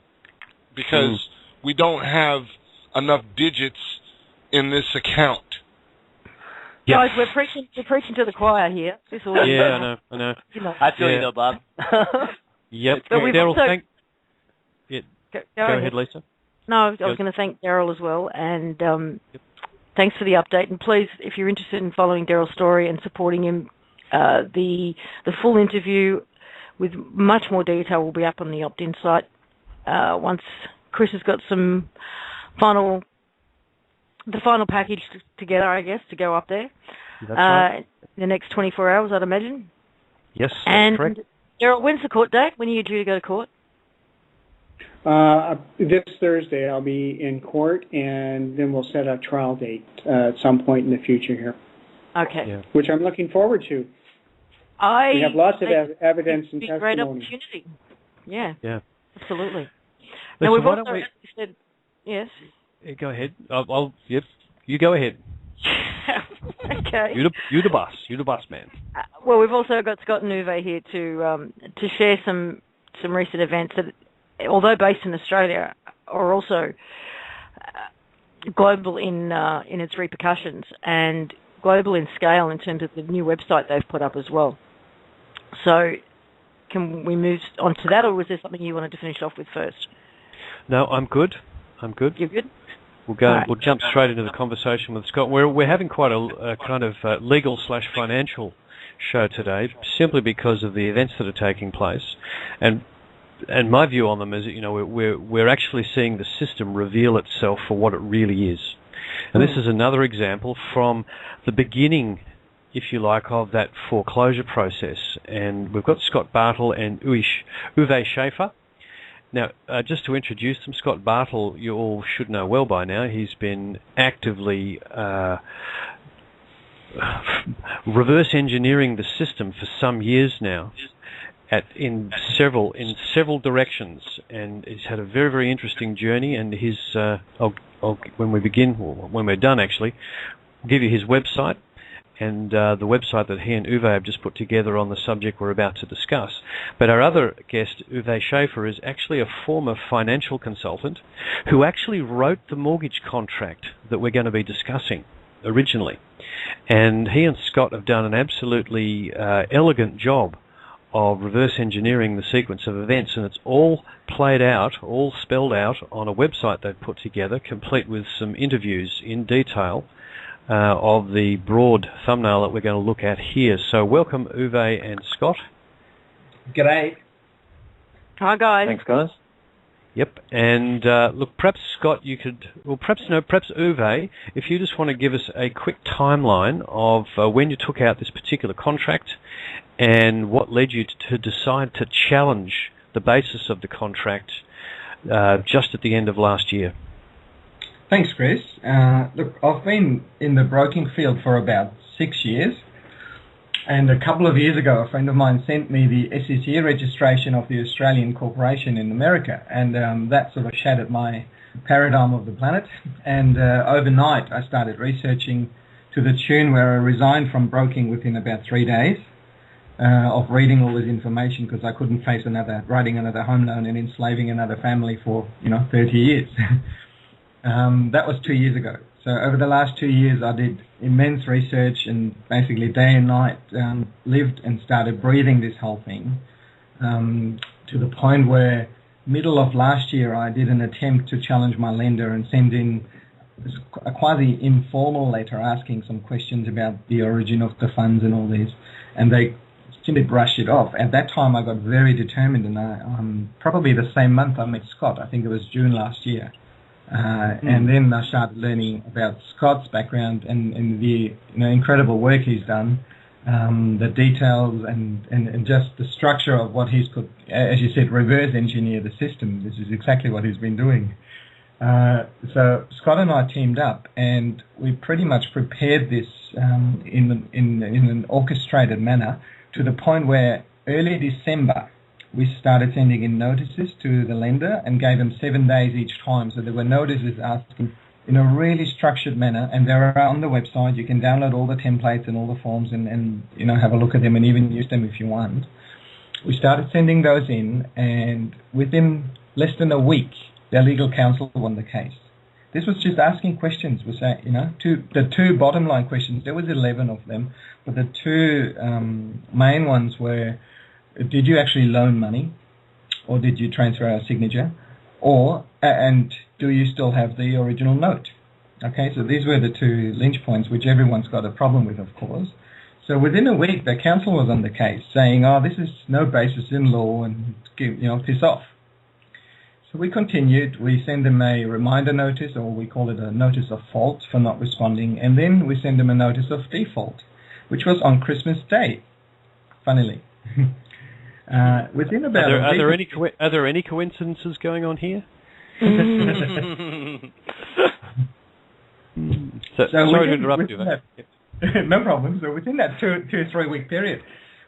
Speaker 5: because we don't have enough digits in this account.
Speaker 2: Yep. Guys, we're preaching to the choir here.
Speaker 4: I know.
Speaker 3: I feel you though, Bob.
Speaker 4: Yep. Daryl, go ahead, Lisa.
Speaker 2: No, I was going to thank Daryl as well, and thanks for the update. And please, if you're interested in following Daryl's story and supporting him, the full interview with much more detail will be up on the opt-in site once Chris has got the final package together, I guess, to go up there.
Speaker 4: That's right.
Speaker 2: In the next 24 hours, I'd imagine.
Speaker 4: Yes,
Speaker 2: and
Speaker 4: correct.
Speaker 2: Daryl, when's the court date? When are you due to go to court?
Speaker 6: This Thursday I'll be in court, and then we'll set a trial date at some point in the future here.
Speaker 2: Okay.
Speaker 6: Yeah. Which I'm looking forward to. We have lots of evidence and testimony.
Speaker 2: Great opportunity. Yeah.
Speaker 4: Yeah.
Speaker 2: Absolutely.
Speaker 4: Listen,
Speaker 2: now we've also said yes.
Speaker 4: Go ahead. Yep. You go ahead.
Speaker 2: Okay.
Speaker 4: You the boss. You the boss man.
Speaker 2: Well, we've also got Scott and Uwe here to share some recent events that, although based in Australia, are also global in its repercussions and global in scale in terms of the new website they've put up as well. So, can we move on to that, or was there something you wanted to finish off with first?
Speaker 4: No, I'm good. You're
Speaker 2: good?
Speaker 4: We'll go. Right. We'll jump straight into the conversation with Scott. We're having quite a kind of legal/financial show today, simply because of the events that are taking place, and my view on them is, we're actually seeing the system reveal itself for what it really is. And this is another example from the beginning, if you like, of that foreclosure process. And we've got Scott Bartle and Uwe Schaefer. Now, just to introduce them, Scott Bartle, you all should know well by now. He's been actively reverse engineering the system for some years now, in several directions, and he's had a very, very interesting journey. And his when we're done, actually, we'll give you his website and the website that he and Uwe have just put together on the subject we're about to discuss. But our other guest, Uwe Schaefer, is actually a former financial consultant who actually wrote the mortgage contract that we're going to be discussing originally. And he and Scott have done an absolutely elegant job of reverse engineering the sequence of events, and it's all played out, all spelled out on a website they've put together, complete with some interviews in detail of the broad thumbnail that we're going to look at here. So welcome, Uwe and Scott.
Speaker 8: G'day.
Speaker 2: Hi, guys.
Speaker 7: Thanks, guys.
Speaker 4: Yep, and look, perhaps Scott, you could, well, perhaps Uwe, if you just want to give us a quick timeline of when you took out this particular contract and what led you to decide to challenge the basis of the contract just at the end of last year.
Speaker 8: Thanks, Chris. Look, I've been in the broking field for about 6 years. And a couple of years ago, a friend of mine sent me the SEC registration of the Australian Corporation in America, and that sort of shattered my paradigm of the planet. And overnight, I started researching to the tune where I resigned from broking within about 3 days of reading all this information, because I couldn't face writing another home loan and enslaving another family for 30 years. That was 2 years ago. So over the last 2 years, I did immense research and basically day and night lived and started breathing this whole thing to the point where middle of last year, I did an attempt to challenge my lender and send in a quasi-informal letter asking some questions about the origin of the funds and all this, and they simply brushed it off. At that time, I got very determined, and probably the same month I met Scott. I think it was June last year. And then I started learning about Scott's background and the incredible work he's done, the details and just the structure of what he's could, as you said, reverse engineer the system. This is exactly what he's been doing. So Scott and I teamed up, and we pretty much prepared this in an orchestrated manner to the point where early December we started sending in notices to the lender and gave them 7 days each time. So there were notices asking in a really structured manner, and they're on the website. You can download all the templates and all the forms and have a look at them and even use them if you want. We started sending those in, and within less than a week, their legal counsel won the case. This was just asking questions. The two bottom line questions, there was 11 of them, but the two main ones were, did you actually loan money, or did you transfer our signature, and do you still have the original note? Okay, so these were the two lynch points, which everyone's got a problem with, of course. So within a week, the counsel was on the case, saying, this is no basis in law, and piss off. So we continued. We send them a reminder notice, or we call it a notice of fault for not responding, and then we send them a notice of default, which was on Christmas Day, funnily. Within about
Speaker 4: are there any coincidences going on here? Sorry to interrupt you.
Speaker 8: No problem. So within that 2 or 3 week period,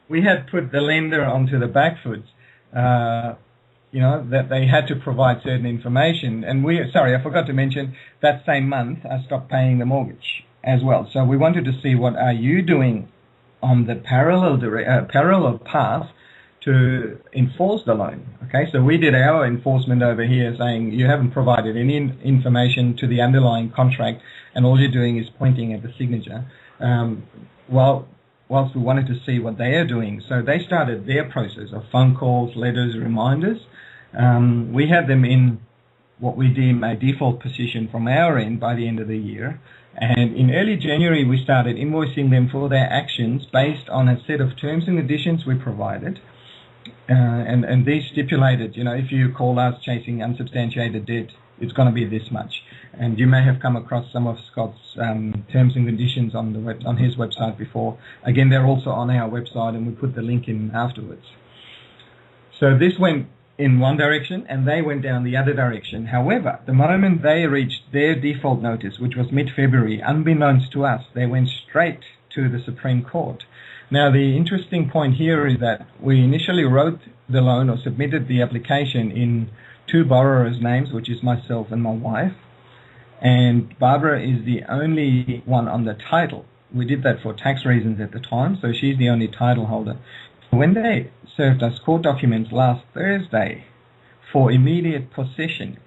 Speaker 8: we had put the lender onto the back foot. That they had to provide certain information, and I forgot to mention that same month I stopped paying the mortgage as well. So we wanted to see what are you doing on the parallel path to enforce the loan. Okay, so we did our enforcement over here, saying you haven't provided any information to the underlying contract, and all you're doing is pointing at the signature. Whilst we wanted to see what they are doing, so they started their process of phone calls, letters, reminders. We had them in what we deem a default position from our end by the end of the year. And in early January, we started invoicing them for their actions based on a set of terms and conditions we provided. And these stipulated, if you call us chasing unsubstantiated debt, it's going to be this much. And you may have come across some of Scott's terms and conditions on his website before. Again, they're also on our website, and we put the link in afterwards. So this went in one direction, and they went down the other direction. However, the moment they reached their default notice, which was mid-February, unbeknownst to us, they went straight to the Supreme Court. Now, the interesting point here is that we initially wrote the loan or submitted the application in two borrowers' names, which is myself and my wife, and Barbara is the only one on the title. We did that for tax reasons at the time, so she's the only title holder. When they served us court documents last Thursday for immediate possession,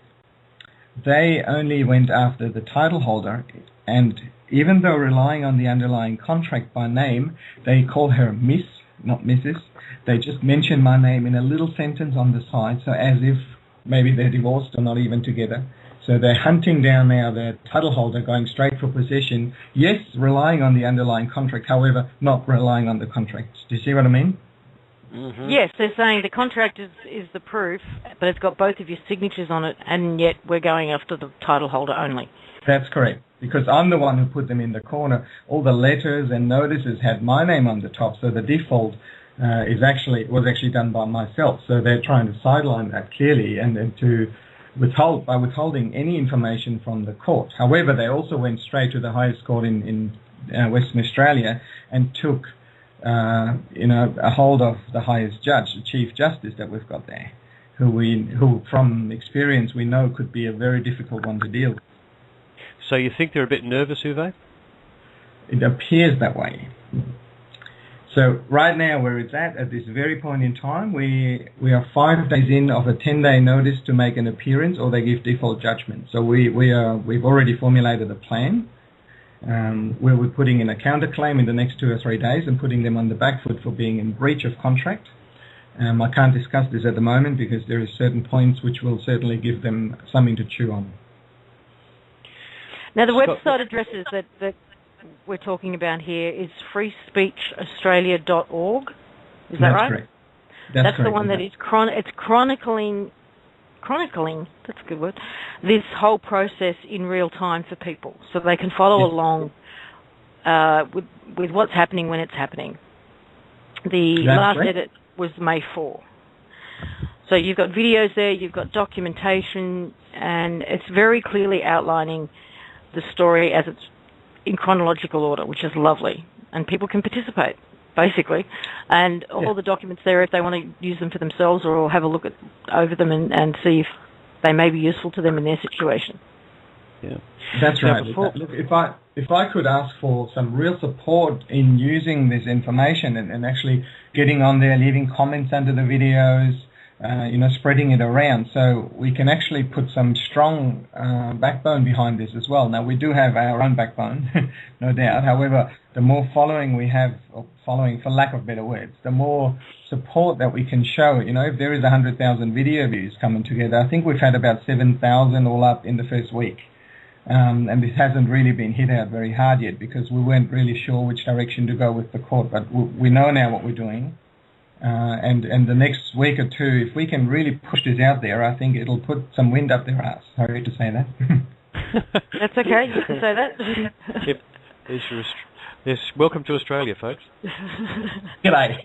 Speaker 8: they only went after the title holder, and even though relying on the underlying contract by name, they call her Miss not Mrs. They just mention my name in a little sentence on the side, so as if maybe they're divorced or not even together. So they're hunting down now their title holder, going straight for possession. Yes, relying on the underlying contract, however, not relying on the contract. Do you see what I mean?
Speaker 2: Mm-hmm. Yes, they're saying the contract is the proof, but it's got both of your signatures on it, and yet we're going after the title holder only.
Speaker 8: That's correct, because I'm the one who put them in the corner. All the letters and notices had my name on the top, so the default was actually done by myself. So they're trying to sideline that clearly and to withholding any information from the court. However, they also went straight to the highest court in Western Australia and took a hold of the highest judge, the Chief Justice that we've got there, who from experience we know could be a very difficult one to deal with.
Speaker 4: So you think they're a bit nervous, Uwe?
Speaker 8: It appears that way. So right now, where it's at this very point in time, we are 5 days in of a 10-day notice to make an appearance, or they give default judgment. So we've already formulated a plan where we're putting in a counterclaim in the next 2 or 3 days and putting them on the back foot for being in breach of contract. I can't discuss this at the moment because there are certain points which will certainly give them something to chew on.
Speaker 2: Now, the website addresses that we're talking about here is freespeechaustralia.org. Is that right?
Speaker 8: Correct.
Speaker 2: That's
Speaker 8: correct.
Speaker 2: The one that is chronicling, that's a good word, this whole process in real time for people, so they can follow along with what's happening when it's happening. The last edit was May 4. So you've got videos there, you've got documentation, and it's very clearly outlining the story as it's in chronological order, which is lovely, and people can participate, basically, and all the documents there, if they want to use them for themselves or have a look over them and see if they may be useful to them in their situation.
Speaker 4: Yeah,
Speaker 8: that's right. Look, if I could ask for some real support in using this information and actually getting on there, leaving comments under the videos, spreading it around, so we can actually put some strong backbone behind this as well. Now, we do have our own backbone, no doubt. However, the more following we have, or following for lack of better words, the more support that we can show. If there is 100,000 video views coming together, I think we've had about 7,000 all up in the first week. And this hasn't really been hit out very hard yet because we weren't really sure which direction to go with the court, but we know now what we're doing. And the next week or two, if we can really push this out there, I think it'll put some wind up their ass. Sorry to say that.
Speaker 2: That's okay, you can say that.
Speaker 4: Yep. Yes, welcome to Australia, folks.
Speaker 8: G'day.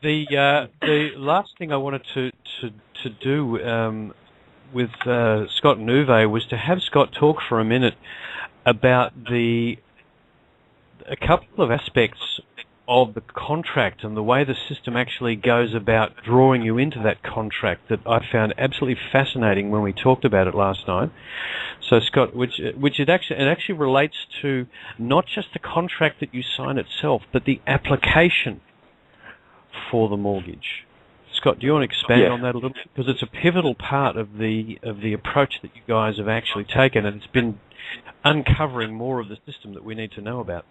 Speaker 4: The last thing I wanted to do with Scott and Uwe was to have Scott talk for a minute about a couple of aspects of the contract and the way the system actually goes about drawing you into that contract that I found absolutely fascinating when we talked about it last night. So Scott, which it actually relates to not just the contract that you sign itself, but the application for the mortgage. Scott, do you want to expand on that a little bit? Because it's a pivotal part of the approach that you guys have actually taken, and it's been uncovering more of the system that we need to know about.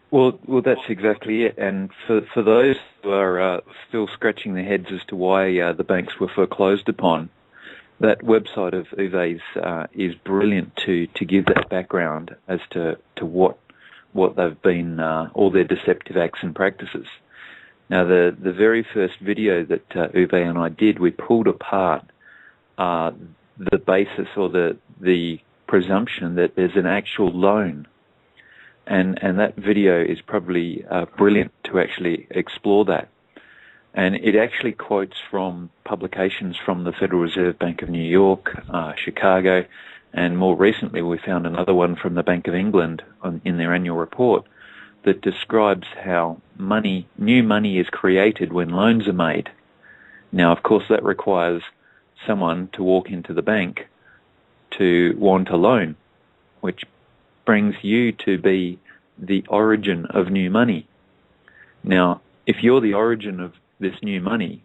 Speaker 7: Well, that's exactly it. And for those who are still scratching their heads as to why the banks were foreclosed upon, that website of Uwe's is brilliant to give that background as to what they've been, all their deceptive acts and practices. Now, the very first video that Uwe and I did, we pulled apart the basis or the presumption that there's an actual loan. And that video is probably brilliant to actually explore that. And it actually quotes from publications from the Federal Reserve Bank of New York, Chicago, and more recently we found another one from the Bank of England in their annual report that describes how new money is created when loans are made. Now, of course, that requires someone to walk into the bank to want a loan, which brings you to be the origin of new money. Now, if you're the origin of this new money,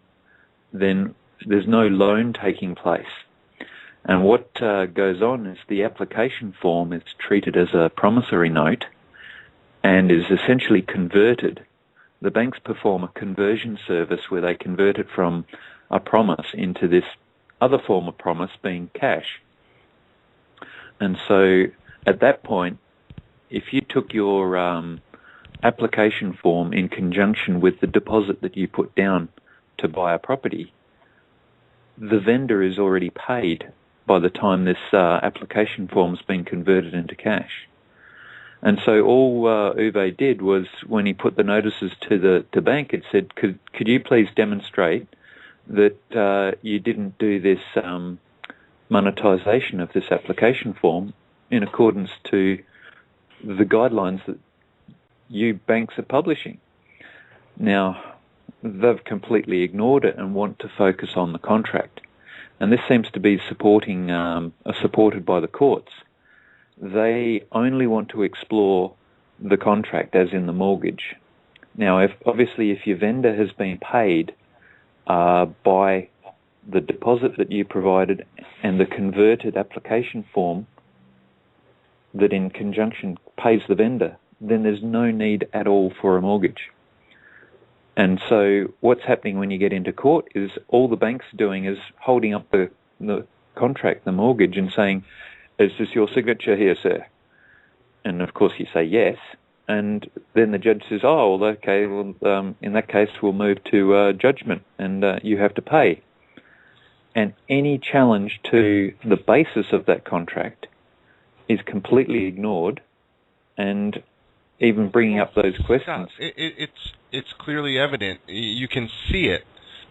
Speaker 7: then there's no loan taking place. And what goes on is the application form is treated as a promissory note and is essentially converted the banks perform a conversion service where they convert it from a promise into this other form of promise, being cash. And so at that point, if you took your application form in conjunction with the deposit that you put down to buy a property, the vendor is already paid by the time this application form's been converted into cash. And so all Uwe did was, when he put the notices to the bank, it said, could you please demonstrate that you didn't do this monetization of this application form in accordance to the guidelines that you banks are publishing. Now, they've completely ignored it and want to focus on the contract. And this seems to be supported by the courts. They only want to explore the contract, as in the mortgage. Now, if your vendor has been paid by the deposit that you provided and the converted application form that in conjunction pays the vendor, then there's no need at all for a mortgage. And so what's happening when you get into court is all the bank's doing is holding up the contract, the mortgage, and saying, is this your signature here, sir? And of course you say yes. And then the judge says, oh, well, okay, well, in that case we'll move to judgment and you have to pay. And any challenge to the basis of that contract is completely ignored, and even bringing up those questions.
Speaker 5: It's clearly evident. You can see it,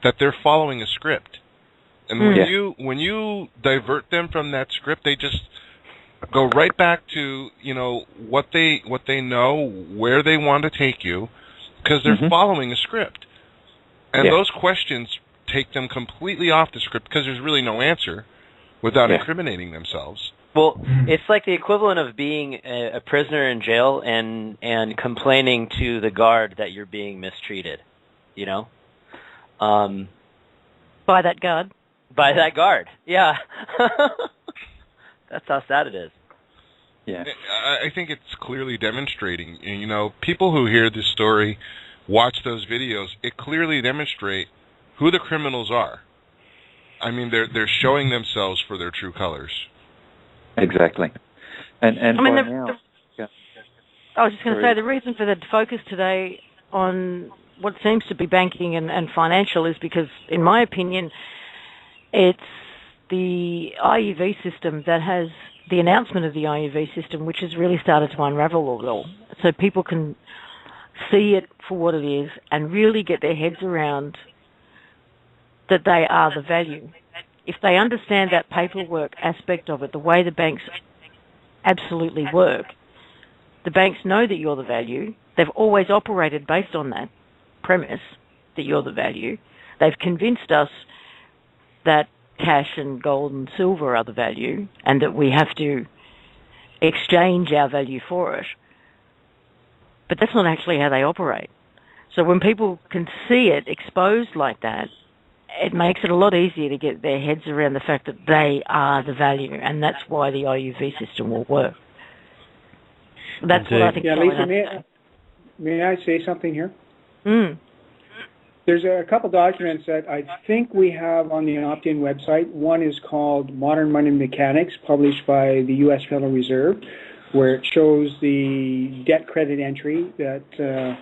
Speaker 5: that they're following a script. And when you divert them from that script, they just go right back to, what they know, where they want to take you, because they're following a script. And those questions take them completely off the script because there's really no answer without incriminating themselves.
Speaker 3: Well, it's like the equivalent of being a prisoner in jail and complaining to the guard that you're being mistreated,
Speaker 2: By that guard?
Speaker 3: By that guard, yeah. That's how sad it is.
Speaker 7: Yeah,
Speaker 5: I think it's clearly demonstrating. People who hear this story, watch those videos, it clearly demonstrates who the criminals are. I mean, they're showing themselves for their true colors.
Speaker 7: Exactly. And
Speaker 2: I mean,
Speaker 7: yeah.
Speaker 2: I was just going to say, the reason for the focus today on what seems to be banking and financial is because, in my opinion, it's the IUV system that has the announcement of the IUV system, which has really started to unravel it all. So people can see it for what it is and really get their heads around that they are the value. If they understand that paperwork aspect of it, the way the banks absolutely work, the banks know that you're the value. They've always operated based on that premise, that you're the value. They've convinced us that cash and gold and silver are the value and that we have to exchange our value for it. But that's not actually how they operate. So when people can see it exposed like that, it makes it a lot easier to get their heads around the fact that they are the value, and that's why the IUV system will work. That's what I think.
Speaker 6: Yeah, Lisa, may I say something here? There's a couple documents that I think we have on the opt-in website. One is called Modern Money Mechanics, published by the U.S. Federal Reserve, where it shows the debt credit entry that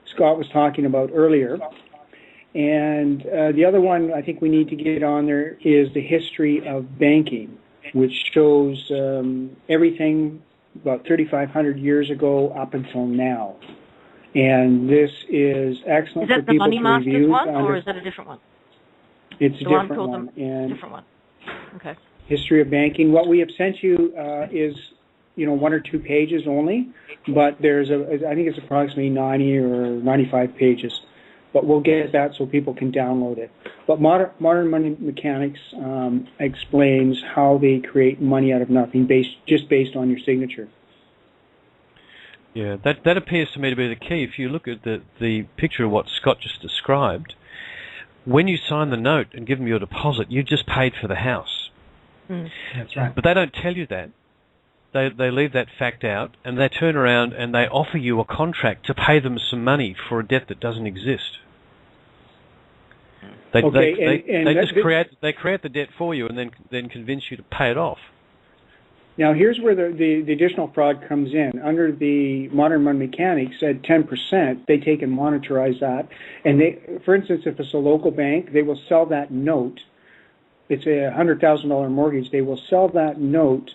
Speaker 6: Scott was talking about earlier. And the other one I think we need to get on there is the history of banking, which shows everything about 3,500 years ago up until now. And this is excellent for people to review.
Speaker 2: Is that the Money Masters one, or is that a different one?
Speaker 6: It's a different one.
Speaker 2: Different one. Okay.
Speaker 6: History of banking. What we have sent you is, 1 or 2 pages only, but there's I think it's approximately 90 or 95 pages. But we'll get that so people can download it. But Modern Money Mechanics explains how they create money out of nothing, based on your signature.
Speaker 4: Yeah, that appears to me to be the key. If you look at the picture of what Scott just described, when you sign the note and give them your deposit, you've just paid for the house.
Speaker 8: That's right.
Speaker 4: But they don't tell you that. they leave that fact out, and they turn around and they offer you a contract to pay them some money for a debt that doesn't exist. They create the debt for you and then convince you to pay it off.
Speaker 6: Now, here's where the additional fraud comes in. Under the modern money mechanics, at 10%, they take and monetize that. And for instance, if it's a local bank, they will sell that note. It's a $100,000 mortgage. They will sell that note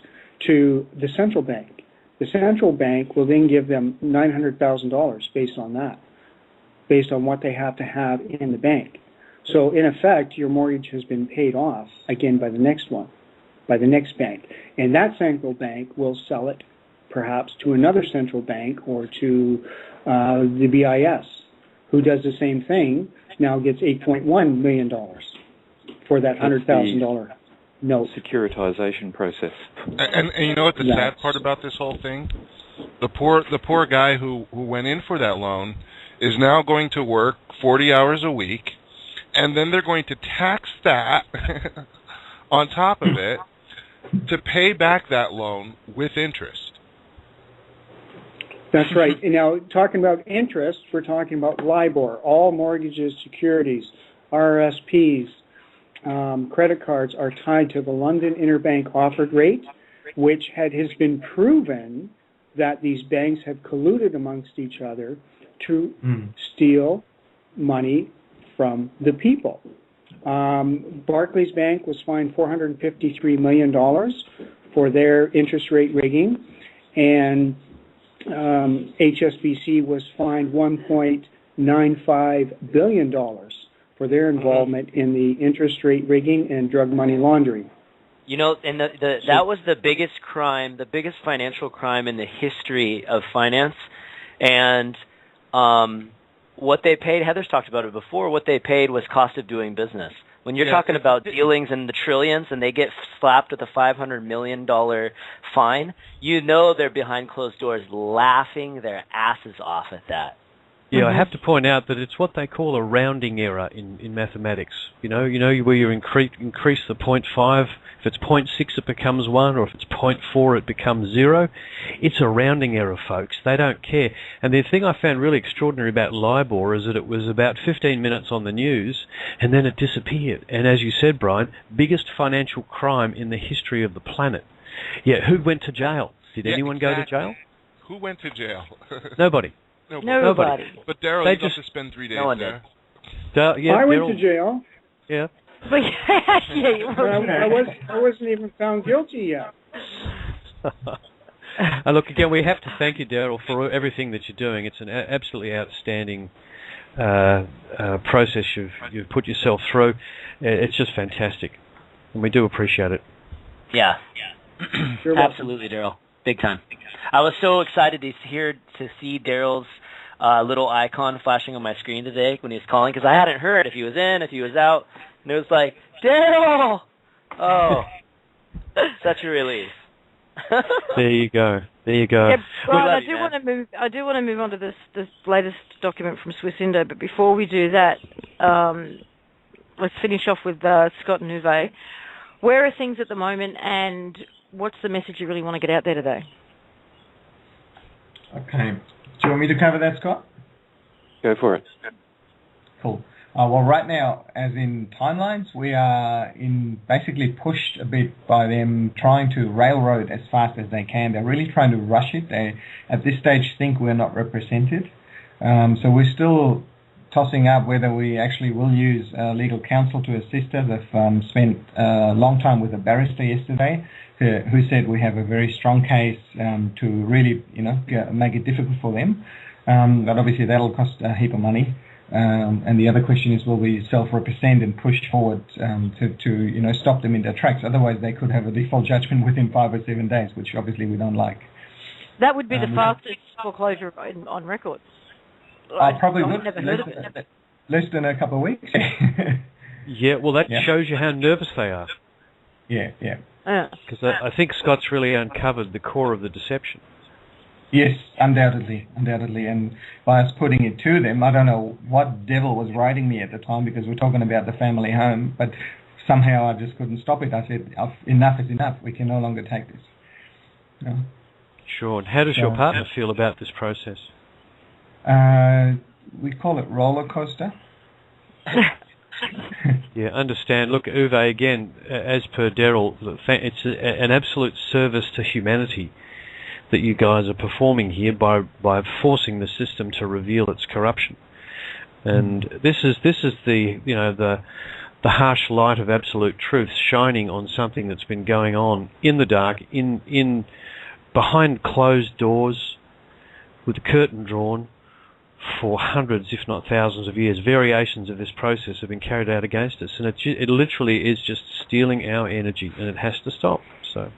Speaker 6: to the central bank. The central bank will then give them $900,000 based on that, based on what they have to have in the bank. So, in effect, your mortgage has been paid off, again, by the next one, by the next bank. And that central bank will sell it, perhaps, to another central bank or to the BIS, who does the same thing, now gets $8.1 million for that $100,000 note.
Speaker 7: Securitization process.
Speaker 5: And you know what the sad part about this whole thing? The poor guy who went in for that loan is now going to work 40 hours a week, and then they're going to tax that on top of it to pay back that loan with interest.
Speaker 6: That's right. And now, talking about interest, we're talking about LIBOR, all mortgages, securities, RRSPs, credit cards are tied to the London Interbank Offered Rate, which has been proven that these banks have colluded amongst each other to steal money from the people. Barclays Bank was fined $453 million for their interest rate rigging, and HSBC was fined $1.95 billion for their involvement in the interest rate rigging and drug money laundering.
Speaker 3: You know, and that was the biggest crime, the biggest financial crime in the history of finance, and what they paid, Heather's talked about it before, what they paid was cost of doing business. When you're talking about dealings in the trillions and they get slapped with a $500 million fine, you know they're behind closed doors laughing their asses off at that.
Speaker 4: Yeah, I have to point out that it's what they call a rounding error in mathematics. You know where you increase the 0.5. If it's 0.6, it becomes 1, or if it's 0.4, it becomes 0. It's a rounding error, folks. They don't care. And the thing I found really extraordinary about LIBOR is that it was about 15 minutes on the news, and then it disappeared. And as you said, Brian, biggest financial crime in the history of the planet. Yeah, who went to jail? Did anyone go to jail?
Speaker 5: Who went to jail?
Speaker 4: Nobody.
Speaker 2: Nobody.
Speaker 5: But Daryl, you got to spend 3 days there.
Speaker 6: I went to jail.
Speaker 4: Yeah.
Speaker 2: But
Speaker 6: I wasn't even found guilty yet.
Speaker 4: Look, again, we have to thank you, Daryl, for everything that you're doing. It's an absolutely outstanding process you've put yourself through. It's just fantastic, and we do appreciate it.
Speaker 3: Yeah. Absolutely, Daryl. Big time. I was so excited to see Daryl's little icon flashing on my screen today when he was calling, because I hadn't heard if he was in, if he was out, and it was like, Daryl! Oh, such a relief.
Speaker 4: There you go.
Speaker 2: Yeah, Brian, I do want to move on to this latest document from Swissindo, but before we do that, let's finish off with Scott and Uwe. Where are things at the moment, and what's the message you really want to get out there today?
Speaker 8: Okay. Do you want me to cover that, Scott?
Speaker 7: Go for it.
Speaker 8: Cool. Well, right now, as in timelines, we are basically pushed a bit by them trying to railroad as fast as they can. They're really trying to rush it. They, at this stage, think we're not represented. So we're still tossing up whether we actually will use legal counsel to assist us. I've spent a long time with a barrister yesterday who said we have a very strong case to really, make it difficult for them. But obviously that'll cost a heap of money. And the other question is, will we self-represent and push forward to stop them in their tracks? Otherwise, they could have a default judgment within 5 or 7 days, which obviously we don't like.
Speaker 2: That would be the fastest foreclosure on record.
Speaker 8: Probably
Speaker 2: I've never heard of it.
Speaker 8: Less than a couple of weeks.
Speaker 4: Yeah, well, that shows you how nervous they are.
Speaker 8: Yeah.
Speaker 4: Because I think Scott's really uncovered the core of the deception.
Speaker 8: Yes, undoubtedly. And by us putting it to them, I don't know what devil was riding me at the time, because we're talking about the family home, but somehow I just couldn't stop it. I said, enough is enough. We can no longer take this.
Speaker 4: Sure. And how does your partner feel about this process?
Speaker 8: We call it roller coaster.
Speaker 4: Yeah, understand. Look, Uwe, again, as per Daryl, it's an absolute service to humanity that you guys are performing here by forcing the system to reveal its corruption. And this is the the harsh light of absolute truth shining on something that's been going on in the dark, in behind closed doors, with the curtain drawn, for hundreds, if not thousands of years. Variations of this process have been carried out against us, and it literally is just stealing our energy, and it has to stop. So,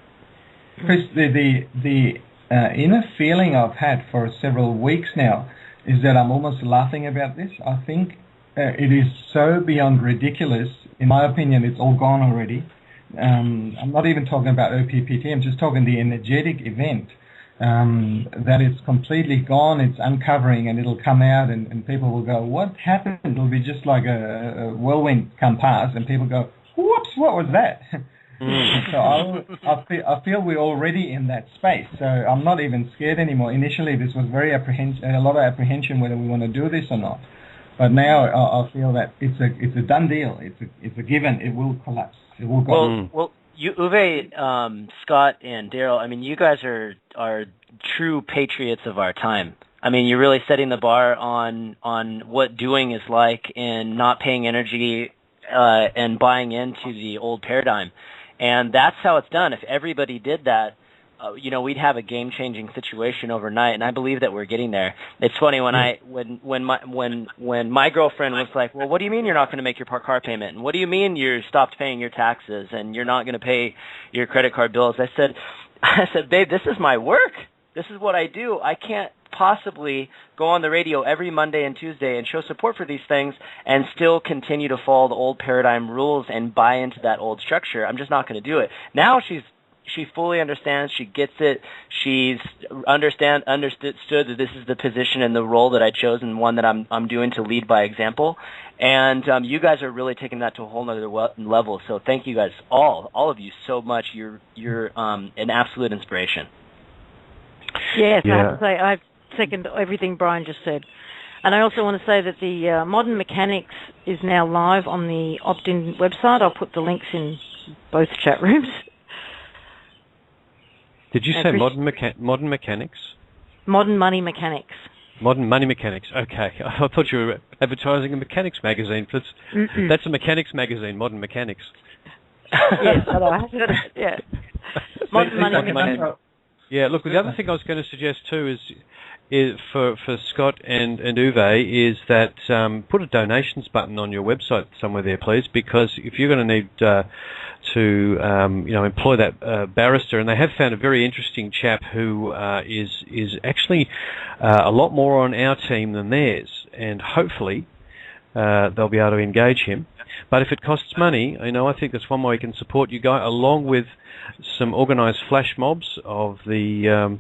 Speaker 8: Chris, the inner feeling I've had for several weeks now is that I'm almost laughing about this. I think it is so beyond ridiculous. In my opinion, it's all gone already. I'm not even talking about OPPT. I'm just talking the energetic event. That it's completely gone, it's uncovering, and it'll come out, and people will go, what happened? It'll be just like a whirlwind come past, and people go, whoops, what was that? So I feel we're already in that space, so I'm not even scared anymore. Initially, this was a lot of apprehension whether we want to do this or not, but now I feel that it's a done deal. It's a given. It will collapse. It will go.
Speaker 3: Well, you, Uwe, Scott, and Daryl, I mean, you guys are true patriots of our time. I mean, you're really setting the bar on what doing is like in not paying energy and buying into the old paradigm. And that's how it's done. If everybody did that, we'd have a game-changing situation overnight, and I believe that we're getting there. It's funny when my girlfriend was like, "Well, what do you mean you're not going to make your car payment? And what do you mean you stopped paying your taxes and you're not going to pay your credit card bills?" I said, "Babe, this is my work. This is what I do. I can't possibly go on the radio every Monday and Tuesday and show support for these things and still continue to follow the old paradigm rules and buy into that old structure. I'm just not going to do it." Now she fully understands. She gets it. She's understood that this is the position and the role that I chose, and one that I'm doing to lead by example. And you guys are really taking that to a whole other level. So thank you guys, all of you, so much. You're an absolute inspiration.
Speaker 2: Yes, yeah. I have to say I second everything Brian just said. And I also want to say that the Modern Mechanics is now live on the opt-in website. I'll put the links in both chat rooms.
Speaker 4: Did you say Modern Mechanics?
Speaker 2: Modern Money Mechanics.
Speaker 4: Modern Money Mechanics. Okay, I thought you were advertising a mechanics magazine. That's a mechanics magazine, Modern Mechanics.
Speaker 2: Yes, yeah. Modern Money Mechanics.
Speaker 4: Yeah, look, the other thing I was going to suggest too is for Scott and Uwe is that put a donations button on your website somewhere there, please, because if you're going to need to employ that barrister, and they have found a very interesting chap who is actually a lot more on our team than theirs, and hopefully they'll be able to engage him. But if it costs money, I think that's one way we can support you guys, along with some organised flash mobs of the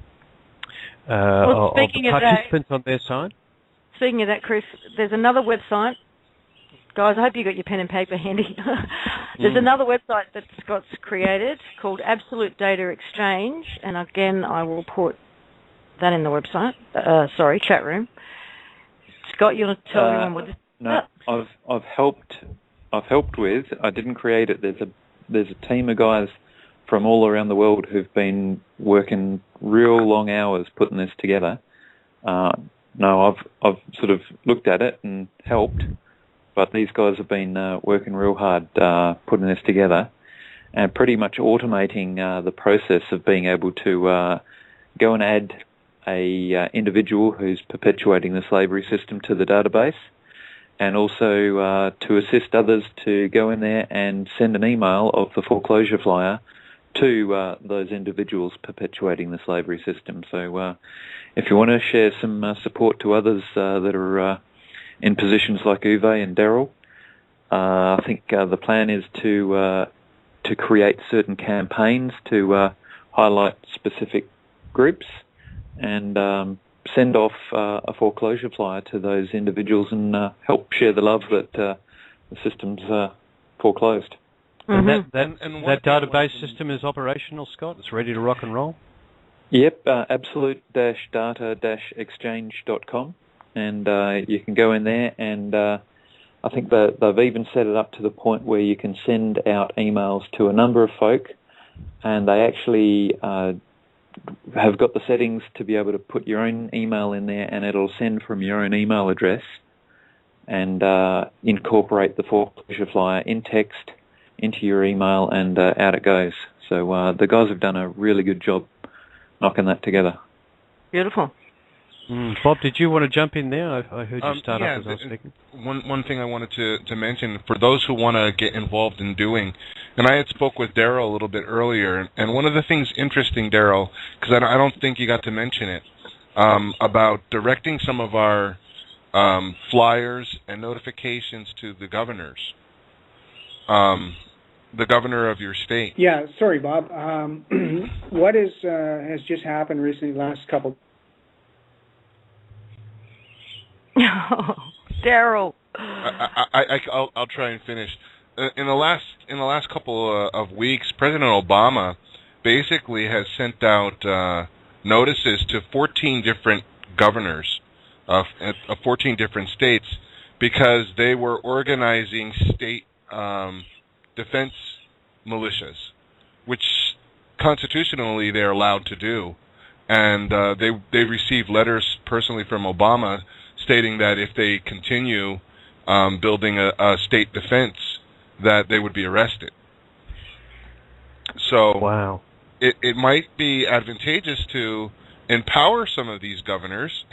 Speaker 4: participants on their side.
Speaker 2: Speaking of that, Chris, there's another website. Guys, I hope you got your pen and paper handy. There's another website that Scott's created called Absolute Data Exchange, and again, I will put that in the website. Chat room. Scott, you want to tell everyone what this?
Speaker 7: No, I've helped with. I didn't create it. There's a team of guys from all around the world who've been working real long hours putting this together. No, I've sort of looked at it and helped, but these guys have been working real hard putting this together and pretty much automating the process of being able to go and add a individual who's perpetuating the slavery system to the database, and also to assist others to go in there and send an email of the foreclosure flyer to those individuals perpetuating the slavery system. So if you want to share some support to others that are in positions like Uwe and Daryl, I think the plan is to create certain campaigns to highlight specific groups and send off a foreclosure flyer to those individuals and help share the love that the system's foreclosed.
Speaker 4: Mm-hmm. And that database system is operational, Scott? It's ready to rock and roll?
Speaker 7: Yep, absolute-data-exchange.com, and you can go in there, and I think that they've even set it up to the point where you can send out emails to a number of folk, and they actually have got the settings to be able to put your own email in there, and it'll send from your own email address and incorporate the foreclosure flyer in text into your email, and out it goes. So the guys have done a really good job knocking that together.
Speaker 2: Beautiful.
Speaker 4: Bob, did you want to jump in there? I heard you start up as I was speaking.
Speaker 5: One thing I wanted to mention, for those who want to get involved in doing, and I had spoke with Daryl a little bit earlier, and one of the things interesting, Daryl, because I don't think you got to mention it, about directing some of our flyers and notifications to the governors. The governor of your state.
Speaker 6: Yeah, sorry, Bob. What has just happened recently, last couple?
Speaker 2: Daryl.
Speaker 5: I'll try and finish. In the last couple of weeks, President Obama basically has sent out notices to 14 different governors of 14 different states because they were organizing state defense militias, which constitutionally they're allowed to do, and they received letters personally from Obama stating that if they continue building a state defense, that they would be arrested. So
Speaker 4: wow,
Speaker 5: it might be advantageous to empower some of these governors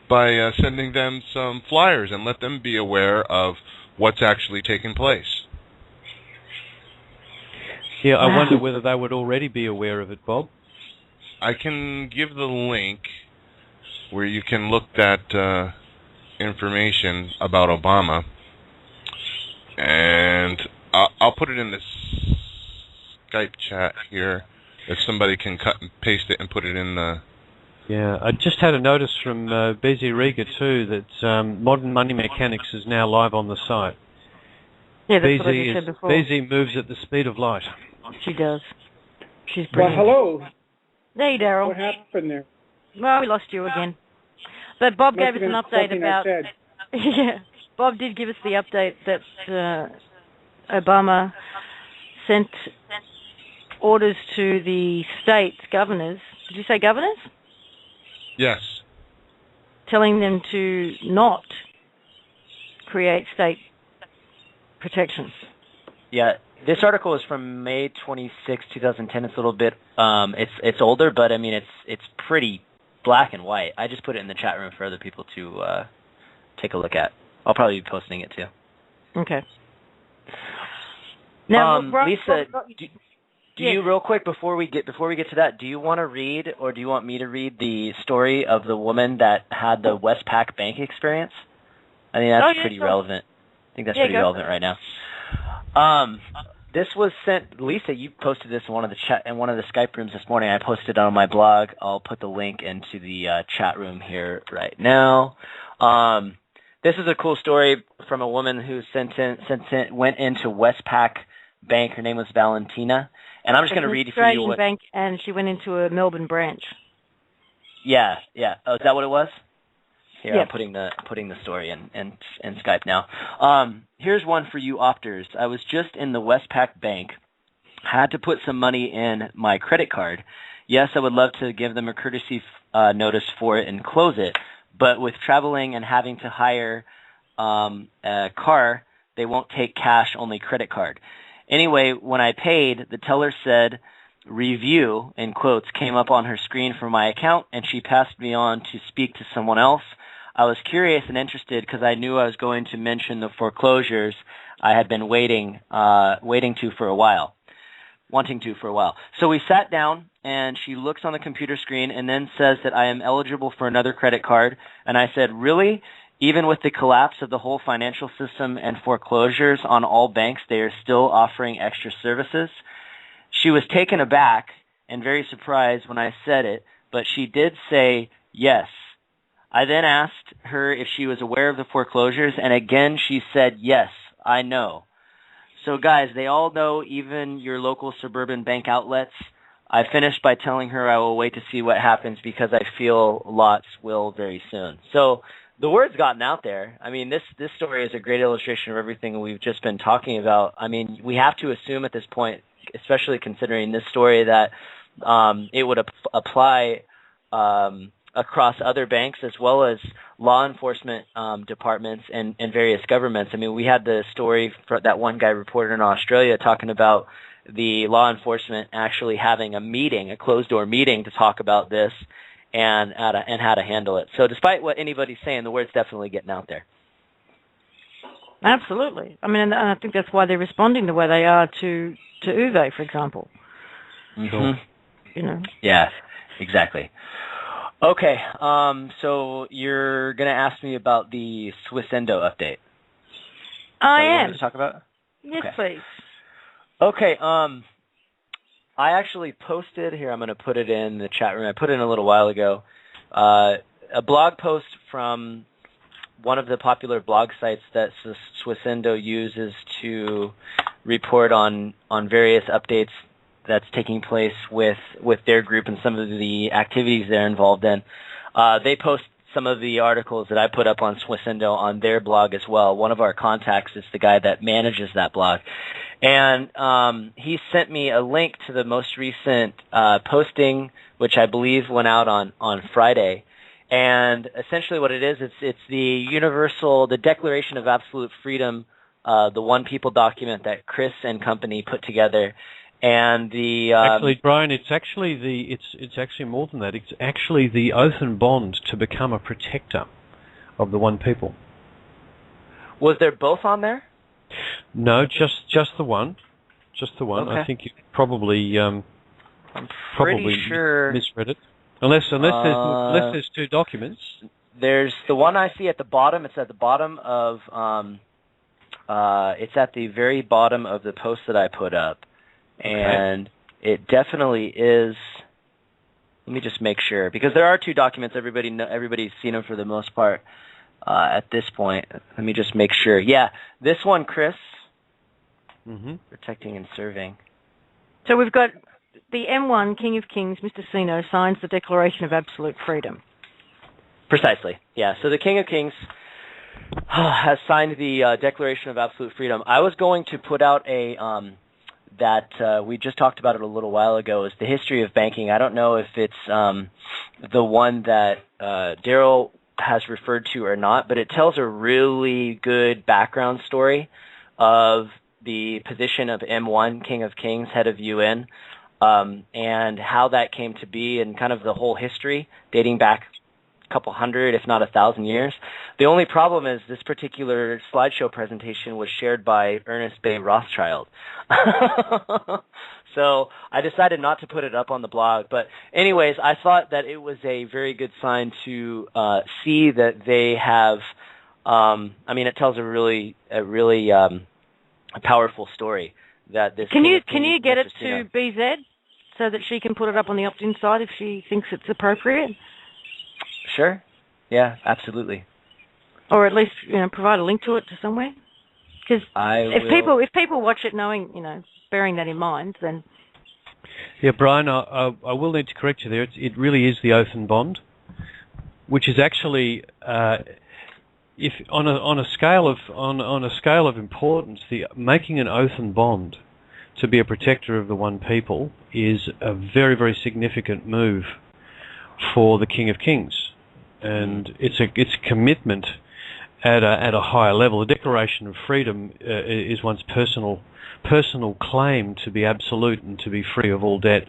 Speaker 5: by sending them some flyers and let them be aware of what's actually taking place.
Speaker 4: Yeah, I wonder whether they would already be aware of it, Bob.
Speaker 5: I can give the link where you can look that information about Obama, and I'll put it in the Skype chat here if somebody can cut and paste it and put it in the...
Speaker 4: Yeah, I just had a notice from Bezi Riga too that Modern Money Mechanics is now live on the site.
Speaker 2: Yeah, that's what I just said before.
Speaker 4: Bezi moves at the speed of light.
Speaker 2: She does. She's brilliant.
Speaker 6: Well, hello.
Speaker 2: Hey, Daryl.
Speaker 6: What happened there?
Speaker 2: Well, we lost you again. But Bob gave us an update about... Yeah, Bob did give us the update that Obama sent orders to the states' governors. Did you say governors?
Speaker 5: Yes.
Speaker 2: Telling them to not create state protections.
Speaker 3: Yeah, this article is from May 26, 2010. It's a little bit, it's older, but I mean, it's pretty black and white. I just put it in the chat room for other people to take a look at. I'll probably be posting it too.
Speaker 2: Okay. Now,
Speaker 3: Lisa, do you real quick before we get to that, do you want to read, or do you want me to read the story of the woman that had the Westpac Bank experience? I think that's pretty relevant. I think that's pretty relevant right now. This was sent. Lisa, you posted this in one of the Skype rooms this morning. I posted it on my blog. I'll put the link into the chat room here right now. This is a cool story from a woman who went into Westpac Bank. Her name was Valentina, and I'm just going to read for you what.
Speaker 2: Bank, and she went into a Melbourne branch.
Speaker 3: Yeah. Oh, is that what it was? Here,
Speaker 2: yep.
Speaker 3: I'm putting the story in Skype now. Here's one for you opters. I was just in the Westpac Bank. Had to put some money in my credit card. Yes, I would love to give them a courtesy notice for it and close it, but with traveling and having to hire a car, they won't take cash, only credit card. Anyway, when I paid, the teller said, "Review," in quotes, came up on her screen for my account, and she passed me on to speak to someone else. I was curious and interested because I knew I was going to mention the foreclosures I had been wanting to for a while. So we sat down, and she looks on the computer screen and then says that I am eligible for another credit card. And I said, really? Even with the collapse of the whole financial system and foreclosures on all banks, they are still offering extra services? She was taken aback and very surprised when I said it, but she did say yes. I then asked her if she was aware of the foreclosures, and again she said, yes, I know. So guys, they all know, even your local suburban bank outlets. I finished by telling her I will wait to see what happens because I feel lots will very soon. So the word's gotten out there. I mean, this story is a great illustration of everything we've just been talking about. I mean, we have to assume at this point, especially considering this story, that it would apply across other banks as well as law enforcement departments and various governments. I mean, we had the story for that one guy reported in Australia talking about the law enforcement actually having a closed-door meeting to talk about this and how to handle it. So despite what anybody's saying, the word's definitely getting out there.
Speaker 2: Absolutely. I mean, and I think that's why they're responding the way they are to Uwe, for example.
Speaker 3: Mm-hmm.
Speaker 2: You know.
Speaker 3: Yeah, exactly. Okay, so you're going to ask me about the Swissindo update.
Speaker 2: I am.
Speaker 3: To talk about?
Speaker 2: Yes,
Speaker 3: okay.
Speaker 2: please.
Speaker 3: Okay, I actually posted, here I'm going to put it in the chat room, I put it in a little while ago, a blog post from one of the popular blog sites that Swissindo uses to report on various updates that's taking place with their group and some of the activities they're involved in. They post some of the articles that I put up on Swissindo on their blog as well. One of our contacts is the guy that manages that blog. And he sent me a link to the most recent posting, which I believe went out on Friday. And essentially what it is, it's the Declaration of Absolute Freedom, the One People document that Chris and company put together. And the
Speaker 4: actually, Brian, it's actually more than that. It's actually the oath and bond to become a protector of the One People.
Speaker 3: Was there both on there?
Speaker 4: No, just the one. Just the one.
Speaker 3: Okay.
Speaker 4: I think you probably
Speaker 3: I'm pretty sure
Speaker 4: misread it. Unless there's two documents.
Speaker 3: There's the one I see at the bottom. It's at the bottom of it's at the very bottom of the post that I put up. And it definitely is. Let me just make sure, because there are two documents. Everybody's seen them for the most part at this point. Let me just make sure. Yeah, this one, Chris.
Speaker 4: Mm-hmm.
Speaker 3: Protecting and serving.
Speaker 2: So we've got the M1 King of Kings, Mr. Sino, signs the Declaration of Absolute Freedom.
Speaker 3: Precisely. Yeah. So the King of Kings has signed the Declaration of Absolute Freedom. I was going to put out a that we just talked about it a little while ago, is the history of banking. I don't know if it's the one that Daryl has referred to or not, but it tells a really good background story of the position of M1, King of Kings, head of UN, and how that came to be, and kind of the whole history dating back a couple hundred, if not 1,000 years. The only problem is this particular slideshow presentation was shared by Ernest Bay Rothschild. So I decided not to put it up on the blog. But anyways, I thought that it was a very good sign to see that they have, I mean, it tells a really powerful story. That this
Speaker 2: Can you get it to BZ so that she can put it up on the opt-in side if she thinks it's appropriate?
Speaker 3: Sure. Yeah, absolutely.
Speaker 2: Or at least, provide a link to it to somewhere. Because if people watch it knowing, bearing that in mind, then...
Speaker 4: Yeah, Brian, I will need to correct you there. It really is the oath and bond, which is actually, if on a scale of importance, the making an oath and bond to be a protector of the One People is a very, very significant move for the King of Kings, and it's a commitment at a higher level. The Declaration of Freedom is one's personal claim to be absolute and to be free of all debt,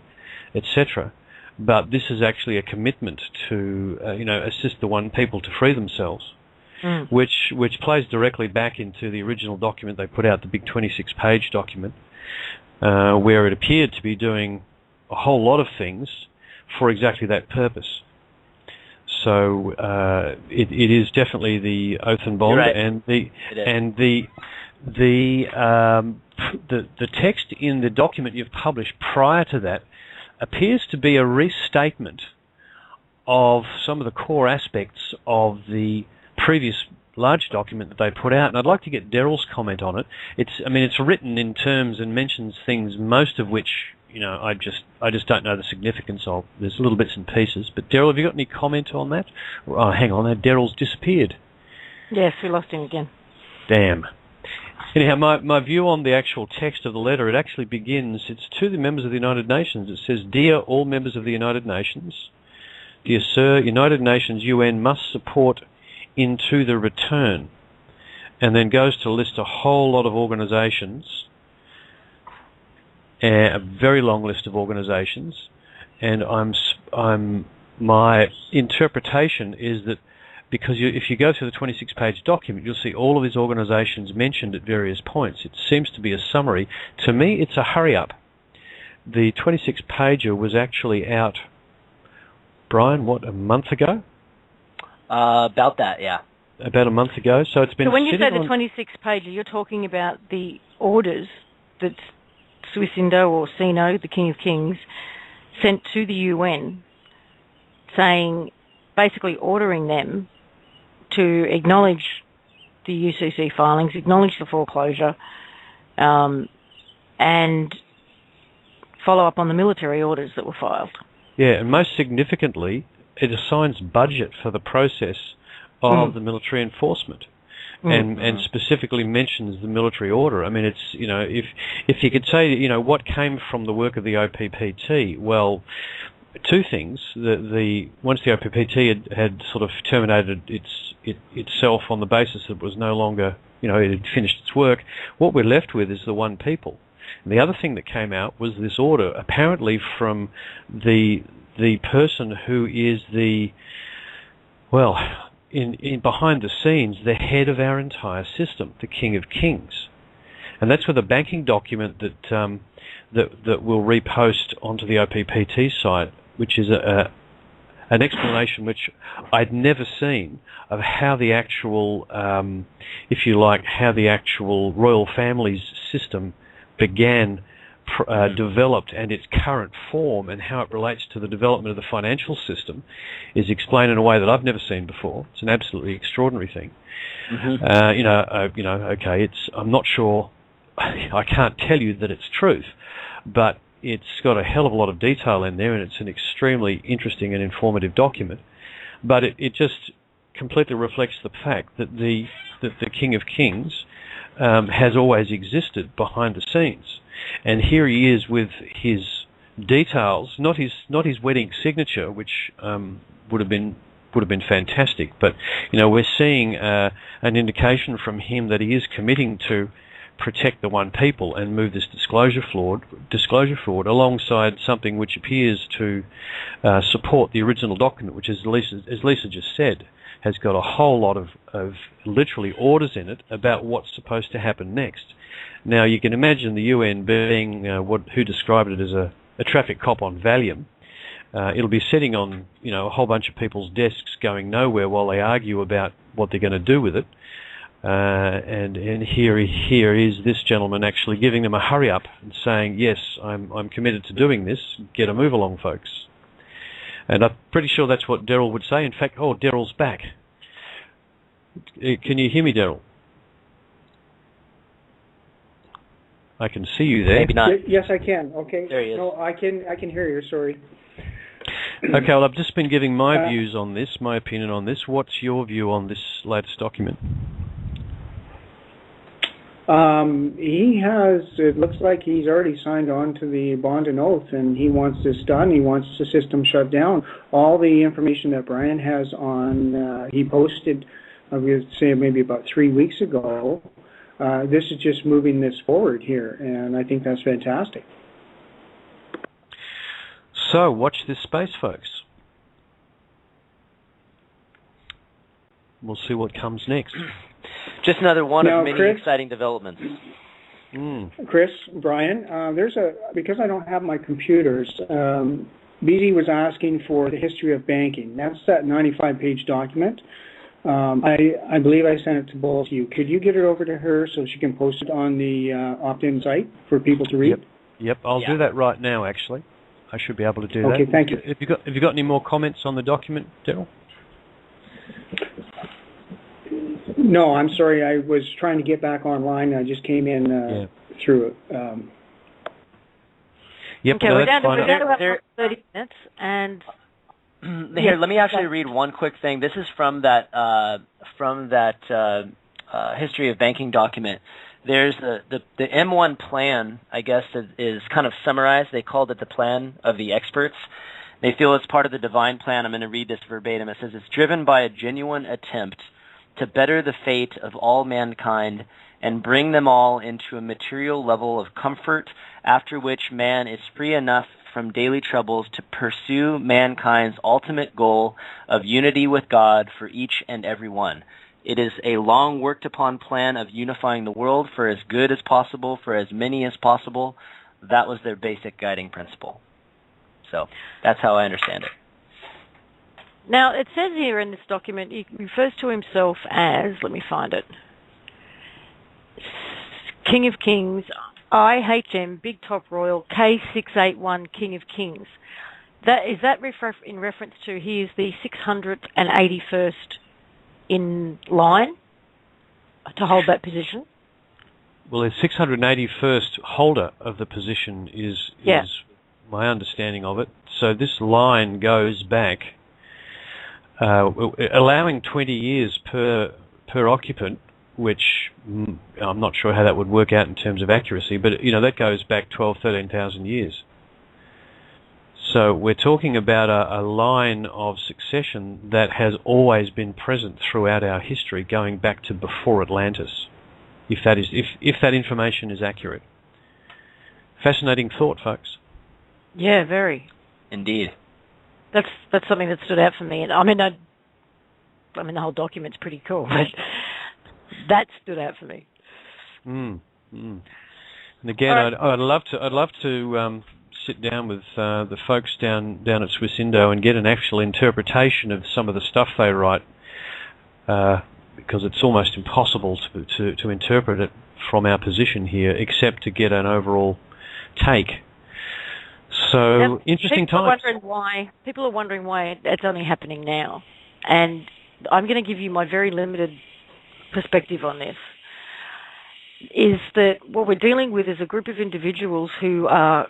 Speaker 4: etc. But this is actually a commitment to assist the One People to free themselves, which plays directly back into the original document they put out, the big 26-page document, where it appeared to be doing a whole lot of things for exactly that purpose. So it is definitely the oath and bond,
Speaker 3: right.
Speaker 4: And the text in the document you've published prior to that appears to be a restatement of some of the core aspects of the previous large document that they put out, and I'd like to get Daryl's comment on it. It's written in terms and mentions things, most of which I just don't know the significance of. There's little bits and pieces. But Daryl, have you got any comment on that? Oh, hang on, Daryl's disappeared.
Speaker 2: Yes, we lost him again.
Speaker 4: Damn. Anyhow, my view on the actual text of the letter, it actually begins, it's to the members of the United Nations. It says, "Dear all members of the United Nations, dear Sir, United Nations UN must support into the return," and then goes to list a whole lot of organisations, a very long list of organisations, and my interpretation is that because if you go through the 26-page document, you'll see all of these organisations mentioned at various points. It seems to be a summary. To me, it's a hurry-up. The 26-pager was actually out, Brian, what, a month ago?
Speaker 3: About that, yeah.
Speaker 4: About a month ago. So it's been.
Speaker 2: So when you say the 26-pager, you're talking about the orders that Swissindo or Sino, the King of Kings, sent to the UN, saying, basically ordering them to acknowledge the UCC filings, acknowledge the foreclosure, and follow up on the military orders that were filed. Yeah,
Speaker 4: and most significantly, it assigns budget for the process of the military enforcement, and specifically mentions the military order. I mean, it's, if you could say, what came from the work of the OPPT, well, two things. Once the OPPT had sort of terminated itself on the basis that it was no longer, it had finished its work, what we're left with is the one people. And the other thing that came out was this order, apparently from the person who is in behind the scenes, the head of our entire system, the King of Kings. And that's with a banking document that we'll repost onto the OPPT site, which is an explanation which I'd never seen of how the actual, if you like, how the actual royal family's system began, developed, and its current form, and how it relates to the development of the financial system, is explained in a way that I've never seen before. It's an absolutely extraordinary thing. Okay, I'm not sure. I can't tell you that it's truth, but it's got a hell of a lot of detail in there, and it's an extremely interesting and informative document. But it just completely reflects the fact that the King of Kings has always existed behind the scenes, and here he is with his details, not his wedding signature, which would have been fantastic. But we're seeing an indication from him that he is committing to protect the one people and move this disclosure forward alongside something which appears to support the original document, which, as Lisa just said, has got a whole lot of literally orders in it about what's supposed to happen next. Now, you can imagine the UN being who described it as a traffic cop on Valium. It'll be sitting on a whole bunch of people's desks going nowhere while they argue about what they're going to do with it. And here is this gentleman actually giving them a hurry up and saying, yes, I'm committed to doing this. Get a move along, folks. And I'm pretty sure that's what Daryl would say. In fact, Daryl's back. Can you hear me, Daryl? I can see you there.
Speaker 3: Maybe not.
Speaker 6: Yes, I can. Okay.
Speaker 3: There he is.
Speaker 6: No, I can hear you. Sorry.
Speaker 4: Okay, well, I've just been giving my views on this, my opinion on this. What's your view on this latest document?
Speaker 6: It looks like he's already signed on to the bond and oath, and he wants this done. He wants the system shut down. All the information that Brian has on, he posted, I would say maybe about 3 weeks ago. This is just moving this forward here, and I think that's fantastic.
Speaker 4: So, watch this space, folks. We'll see what comes next.
Speaker 3: Just another one of many exciting developments.
Speaker 6: Chris, Brian, because I don't have my computers, BD was asking for the history of banking. That's that 95-page document. I believe I sent it to both of you. Could you get it over to her so she can post it on the opt-in site for people to read?
Speaker 4: Yep. I'll do that right now, actually. I should be able to do that.
Speaker 6: Okay, thank you.
Speaker 4: Have you got any more comments on the document, Daryl?
Speaker 6: No, I'm sorry. I was trying to get back online. I just came in through it.
Speaker 4: Yep,
Speaker 2: okay,
Speaker 4: no,
Speaker 2: we're down to about 30 minutes, and
Speaker 3: here, let me actually read one quick thing. This is from that history of banking document. There's the M1 plan, I guess, is kind of summarized. They called it the plan of the experts. They feel it's part of the divine plan. I'm going to read this verbatim. It says, it's driven by a genuine attempt to better the fate of all mankind and bring them all into a material level of comfort, after which man is free enough from daily troubles to pursue mankind's ultimate goal of unity with God for each and every one. It is a long worked upon plan of unifying the world for as good as possible, for as many as possible. That was their basic guiding principle. So that's how I understand it.
Speaker 2: Now, it says here in this document, he refers to himself as, let me find it, King of Kings, IHM, Big Top Royal, K681, King of Kings. Is that in reference to he is the 681st in line to hold that position?
Speaker 4: Well, the 681st holder of the position is my understanding of it. So this line goes back, allowing 20 years per occupant, which I'm not sure how that would work out in terms of accuracy, but that goes back 13,000 years. So we're talking about a line of succession that has always been present throughout our history, going back to before Atlantis, if that information is accurate. Fascinating thought, folks.
Speaker 2: Yeah, very.
Speaker 3: Indeed.
Speaker 2: That's something that stood out for me. And I mean the whole document's pretty cool, but that stood out for me.
Speaker 4: And again, right. I'd love to sit down with the folks down at Swissindo and get an actual interpretation of some of the stuff they write, because it's almost impossible to interpret it from our position here, except to get an overall take. So interesting times.
Speaker 2: People are wondering why it's only happening now, and I'm going to give you my very limited perspective on this. Is that what we're dealing with is a group of individuals who are,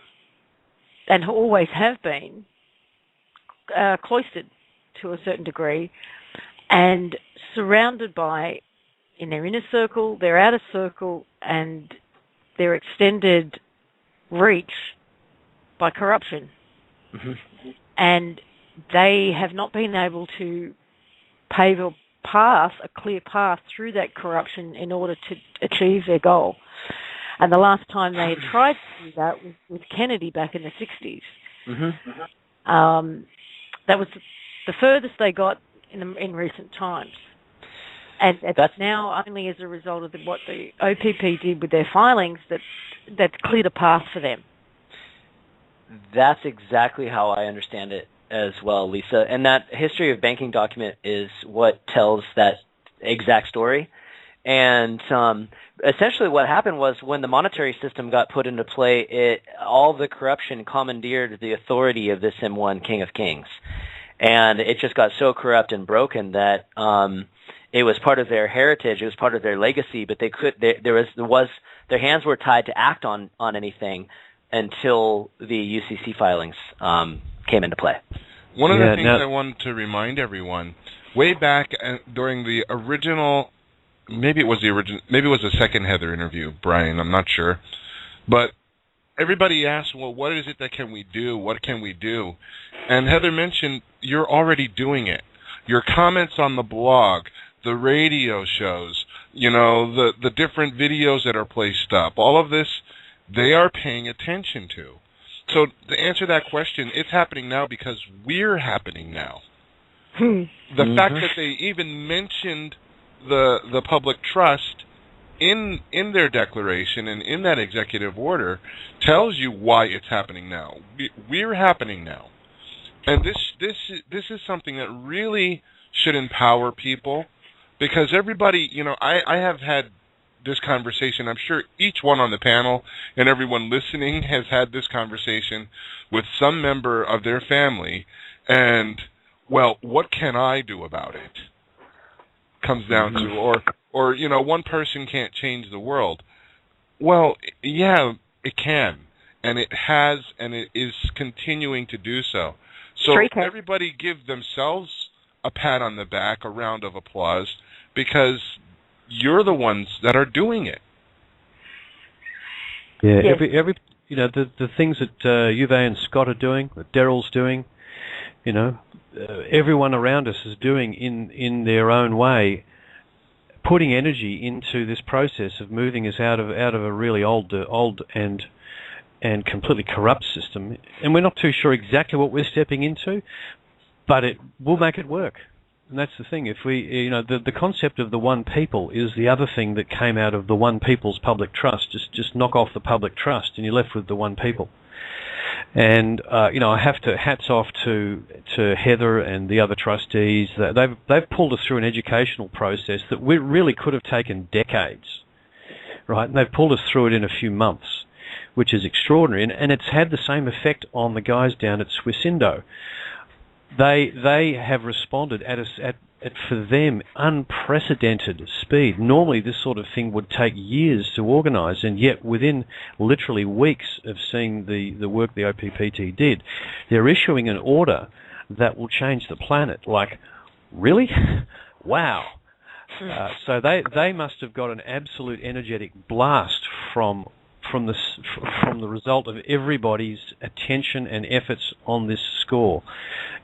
Speaker 2: and who always have been, cloistered to a certain degree, and surrounded by, in their inner circle, their outer circle, and their extended reach by corruption. Mm-hmm. And they have not been able to pave a clear path through that corruption in order to achieve their goal. And the last time they had tried to do that was with Kennedy back in the 60s. Mm-hmm. That was the furthest they got in recent times. And that's now only as a result of what the OPP did with their filings that's cleared a path for them.
Speaker 3: That's exactly how I understand it as well, Lisa. And that history of banking document is what tells that exact story. And essentially what happened was when the monetary system got put into play, all the corruption commandeered the authority of this M1 King of Kings. And it just got so corrupt and broken that it was part of their heritage, it was part of their legacy, but their hands were tied to act on anything until the UCC filings came into play.
Speaker 5: One of the things I wanted to remind everyone, way back during the original, maybe it was the second Heather interview, Brian, I'm not sure, but everybody asked, well, what is it that can we do? What can we do? And Heather mentioned you're already doing it. Your comments on the blog, the radio shows, the different videos that are placed up, all of this, they are paying attention to. So to answer that question, it's happening now because we're happening now. The fact that they even mentioned the public trust in their declaration and in that executive order tells you why it's happening now. We're happening now. And this is something that really should empower people, because everybody, I have had this conversation. I'm sure each one on the panel and everyone listening has had this conversation with some member of their family, and, well, what can I do about it? Comes down to, or one person can't change the world. Well, yeah, it can. and it has, and it is continuing to do so. So everybody give themselves a pat on the back, a round of applause, because you're the ones that are doing it.
Speaker 4: Yeah, every the things that Uwe and Scott are doing, that Daryl's doing, everyone around us is doing in their own way, putting energy into this process of moving us out of a really old and completely corrupt system. And we're not too sure exactly what we're stepping into, but it will make it work. And that's the thing. If we, the concept of the one people is the other thing that came out of the one people's public trust. Just knock off the public trust, and you're left with the one people. And I have to hats off to Heather and the other trustees. They've pulled us through an educational process that we really could have taken decades, right? And they've pulled us through it in a few months, which is extraordinary. And it's had the same effect on the guys down at Swissindo. They have responded at for them unprecedented speed. Normally this sort of thing would take years to organise, and yet within literally weeks of seeing the work the OPPT did, they're issuing an order that will change the planet. Like, really? Wow. So they must have got an absolute energetic blast from the result of everybody's attention and efforts on this score.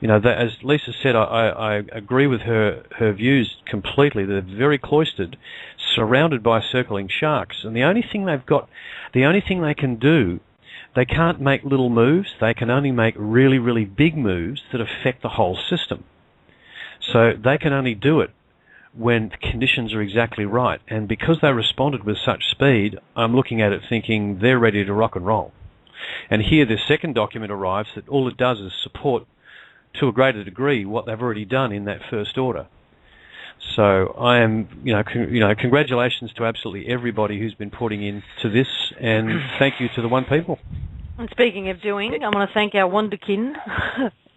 Speaker 4: As Lisa said, I agree with her views completely. They're very cloistered, surrounded by circling sharks, and the only thing they can do, they can't make little moves. They can only make really, really big moves that affect the whole system. So they can only do it when the conditions are exactly right. And because they responded with such speed, I'm looking at it thinking they're ready to rock and roll. And here the second document arrives that all it does is support to a greater degree what they've already done in that first order. So I am, congratulations to absolutely everybody who's been putting into this, and thank you to the one people.
Speaker 2: And speaking of doing, I want to thank our wonderkind,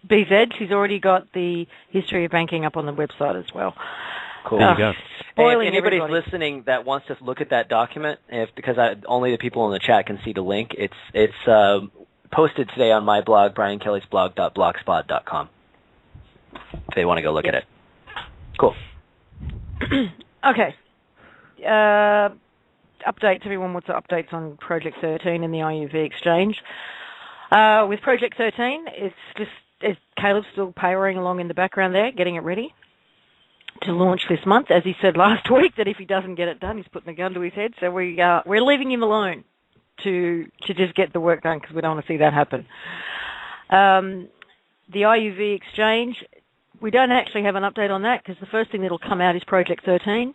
Speaker 2: BZ. She's already got the history of banking up on the website as well.
Speaker 3: Cool.
Speaker 4: There you go.
Speaker 3: If anybody's listening that wants to look at that document, because only the people in the chat can see the link, it's posted today on my blog, briankellysblog.blogspot.com, if they want to go look at it. Cool.
Speaker 2: Okay. Updates, everyone. What's the updates on Project 13 and the IUV exchange? With Project 13, it's Caleb's still powering along in the background there, getting it ready to launch this month. As he said last week, that if he doesn't get it done, he's putting the gun to his head. So we're leaving him alone to just get the work done, because we don't want to see that happen. The IUV exchange, we don't actually have an update on that, because the first thing that'll come out is Project 13.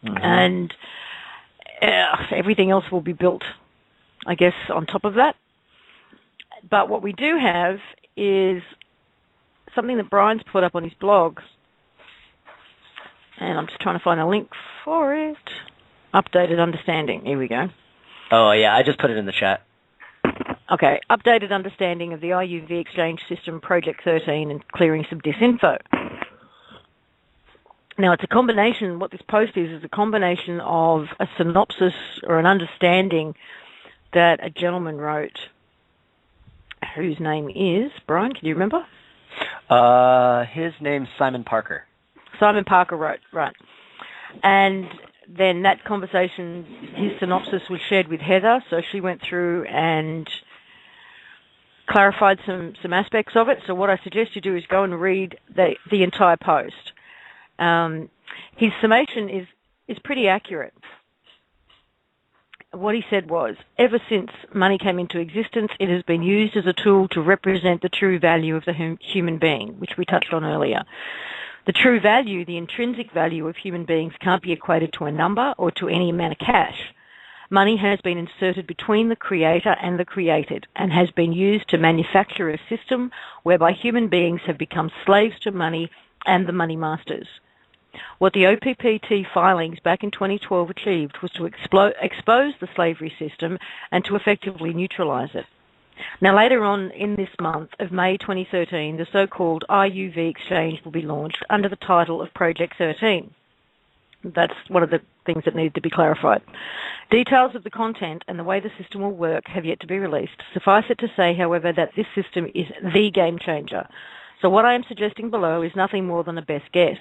Speaker 2: Mm-hmm. And everything else will be built, I guess, on top of that. But what we do have is something that Brian's put up on his blog, and I'm just trying to find a link for it. Updated understanding. Here we go.
Speaker 3: Oh, yeah, I just put it in the chat.
Speaker 2: Okay, updated understanding of the IUV exchange system, Project 13, and clearing some disinfo. Now, it's a combination, what this post is a combination of a synopsis or an understanding that a gentleman wrote, whose name is, Brian, can you remember?
Speaker 3: His name's Simon Parker.
Speaker 2: Simon Parker wrote, right. And then that conversation, his synopsis was shared with Heather, so she went through and clarified some aspects of it. So what I suggest you do is go and read the entire post. His summation is pretty accurate. What he said was, ever since money came into existence, it has been used as a tool to represent the true value of the human being, which we touched on earlier. The true value, the intrinsic value of human beings, can't be equated to a number or to any amount of cash. Money has been inserted between the creator and the created, and has been used to manufacture a system whereby human beings have become slaves to money and the money masters. What the OPPT filings back in 2012 achieved was to expose the slavery system and to effectively neutralize it. Now, later on in this month of May 2013, the so-called IUV exchange will be launched under the title of Project 13. That's one of the things that needed to be clarified. Details of the content and the way the system will work have yet to be released. Suffice it to say, however, that this system is the game changer. So what I am suggesting below is nothing more than a best guess.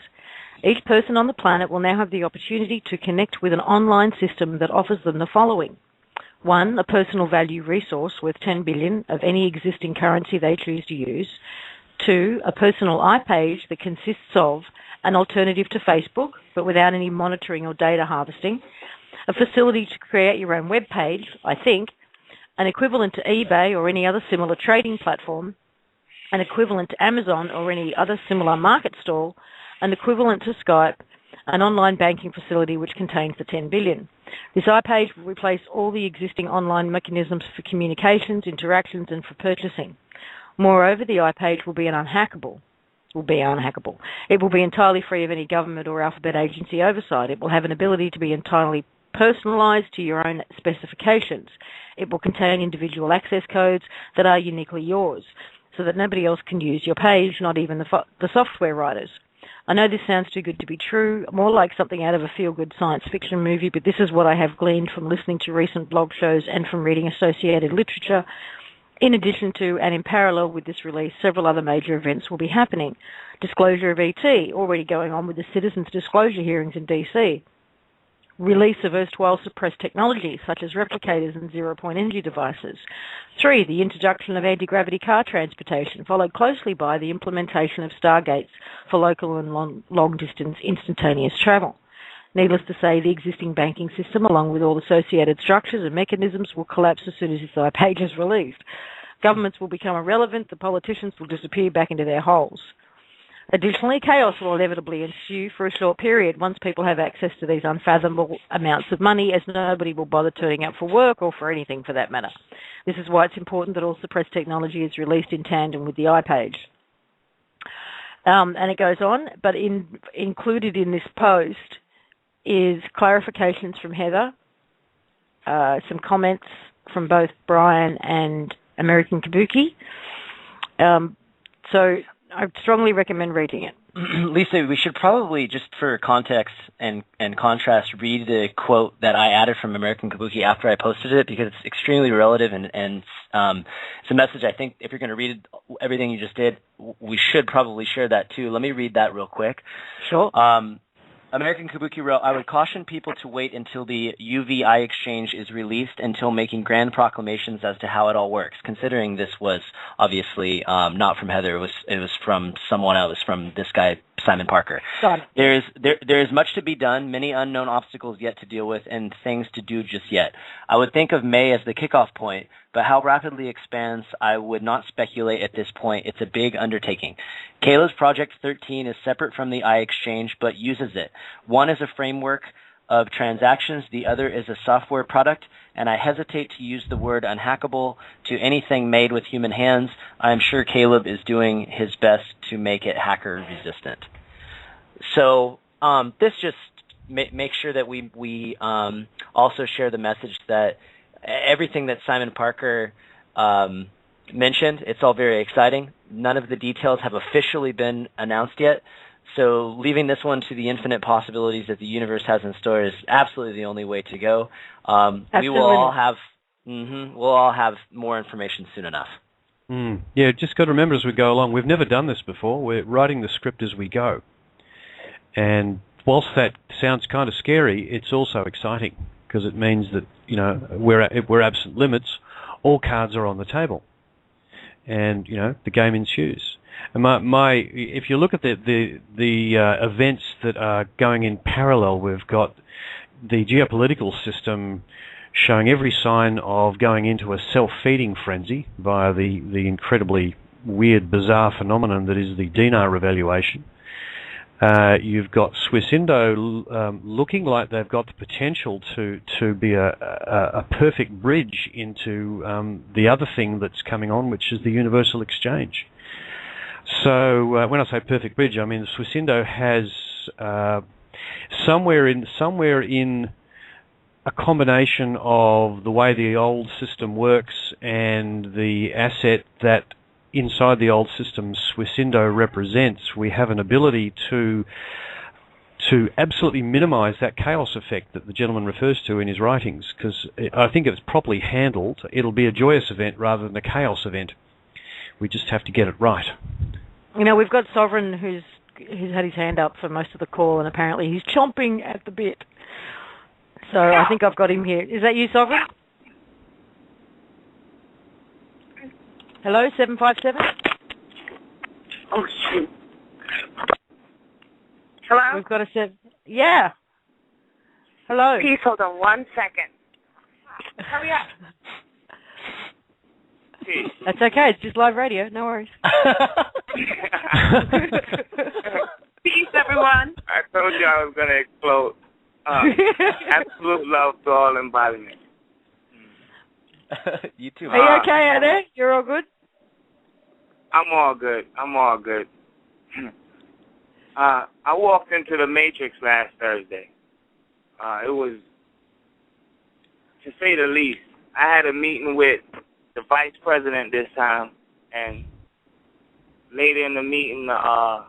Speaker 2: Each person on the planet will now have the opportunity to connect with an online system that offers them the following. 1, a personal value resource worth 10 billion of any existing currency they choose to use. 2, a personal iPage that consists of an alternative to Facebook, but without any monitoring or data harvesting. A facility to create your own web page, I think. An equivalent to eBay or any other similar trading platform. An equivalent to Amazon or any other similar market stall. An equivalent to Skype. An online banking facility which contains the 10 billion. This iPage will replace all the existing online mechanisms for communications, interactions, and for purchasing. Moreover, the iPage will be unhackable. It will be entirely free of any government or alphabet agency oversight. It will have an ability to be entirely personalized to your own specifications. It will contain individual access codes that are uniquely yours, so that nobody else can use your page, not even the software writers. I know this sounds too good to be true, more like something out of a feel-good science fiction movie, but this is what I have gleaned from listening to recent blog shows and from reading associated literature. In addition to, and in parallel with this release, several other major events will be happening. Disclosure of ET, already going on with the citizens' disclosure hearings in DC. Release of erstwhile suppressed technologies, such as replicators and zero-point energy devices. 3, the introduction of anti-gravity car transportation, followed closely by the implementation of stargates for local and long-distance instantaneous travel. Needless to say, the existing banking system, along with all associated structures and mechanisms, will collapse as soon as this iPage is released. Governments will become irrelevant, the politicians will disappear back into their holes. Additionally, chaos will inevitably ensue for a short period once people have access to these unfathomable amounts of money, as nobody will bother turning up for work or for anything for that matter. This is why it's important that all suppressed technology is released in tandem with the iPage. And it goes on, but included in this post is clarifications from Heather, some comments from both Brian and American Kabuki. So I strongly recommend reading it.
Speaker 3: Lisa, we should probably, just for context and contrast, read the quote that I added from American Kabuki after I posted it, because it's extremely relative and it's a message I think if you're going to read everything you just did, we should probably share that too. Let me read that real quick.
Speaker 2: Sure.
Speaker 3: American Kabuki wrote, I would caution people to wait until the UVI exchange is released until making grand proclamations as to how it all works, considering this was obviously not from Heather. It was from someone else, from this guy, Simon Parker.
Speaker 2: Got it.
Speaker 3: There is much to be done, many unknown obstacles yet to deal with, and things to do just yet. I would think of May as the kickoff point, but how rapidly it expands, I would not speculate at this point. It's a big undertaking. Caleb's Project 13 is separate from the iExchange, but uses it. One is a framework of transactions, the other is a software product, and I hesitate to use the word unhackable to anything made with human hands. I am sure Caleb is doing his best to make it hacker resistant. So this just makes sure that we also share the message that everything that Simon Parker mentioned, it's all very exciting. None of the details have officially been announced yet. So leaving this one to the infinite possibilities that the universe has in store is absolutely the only way to go. We will all have we'll all have more information soon enough.
Speaker 4: Yeah, just got to remember as we go along, we've never done this before. We're writing the script as we go. And whilst that sounds kind of scary, it's also exciting, because it means that, you know, we're absent limits, all cards are on the table, and, you know, the game ensues. And if you look at the events that are going in parallel, we've got the geopolitical system showing every sign of going into a self-feeding frenzy via the incredibly weird, bizarre phenomenon that is the dinar revaluation. You've got Swissindo looking like they've got the potential to be a perfect bridge into the other thing that's coming on, which is the universal exchange. So when I say perfect bridge, I mean Swissindo has somewhere in a combination of the way the old system works and the asset that inside the old system Swissindo represents, we have an ability to to absolutely minimise that chaos effect that the gentleman refers to in his writings, because I think if it's properly handled, it'll be a joyous event rather than a chaos event. We just have to get it right.
Speaker 2: You know, we've got Sovereign who's had his hand up for most of the call, and apparently he's chomping at the bit. So I think I've got him here. Is that you, Sovereign? Hello, 757?
Speaker 9: Oh, shoot. Hello?
Speaker 2: We've got a set. Yeah. Hello.
Speaker 9: Please hold on 1 second. Hurry up.
Speaker 2: That's okay. It's just live radio. No worries.
Speaker 9: Peace, everyone.
Speaker 10: I told you I was going to explode. Absolute love to all embodiment.
Speaker 3: You too.
Speaker 2: Are you okay out there? You're all good?
Speaker 10: I'm all good. I walked into the Matrix last Thursday. It was, to say the least, I had a meeting with the vice president this time, and later in the meeting, the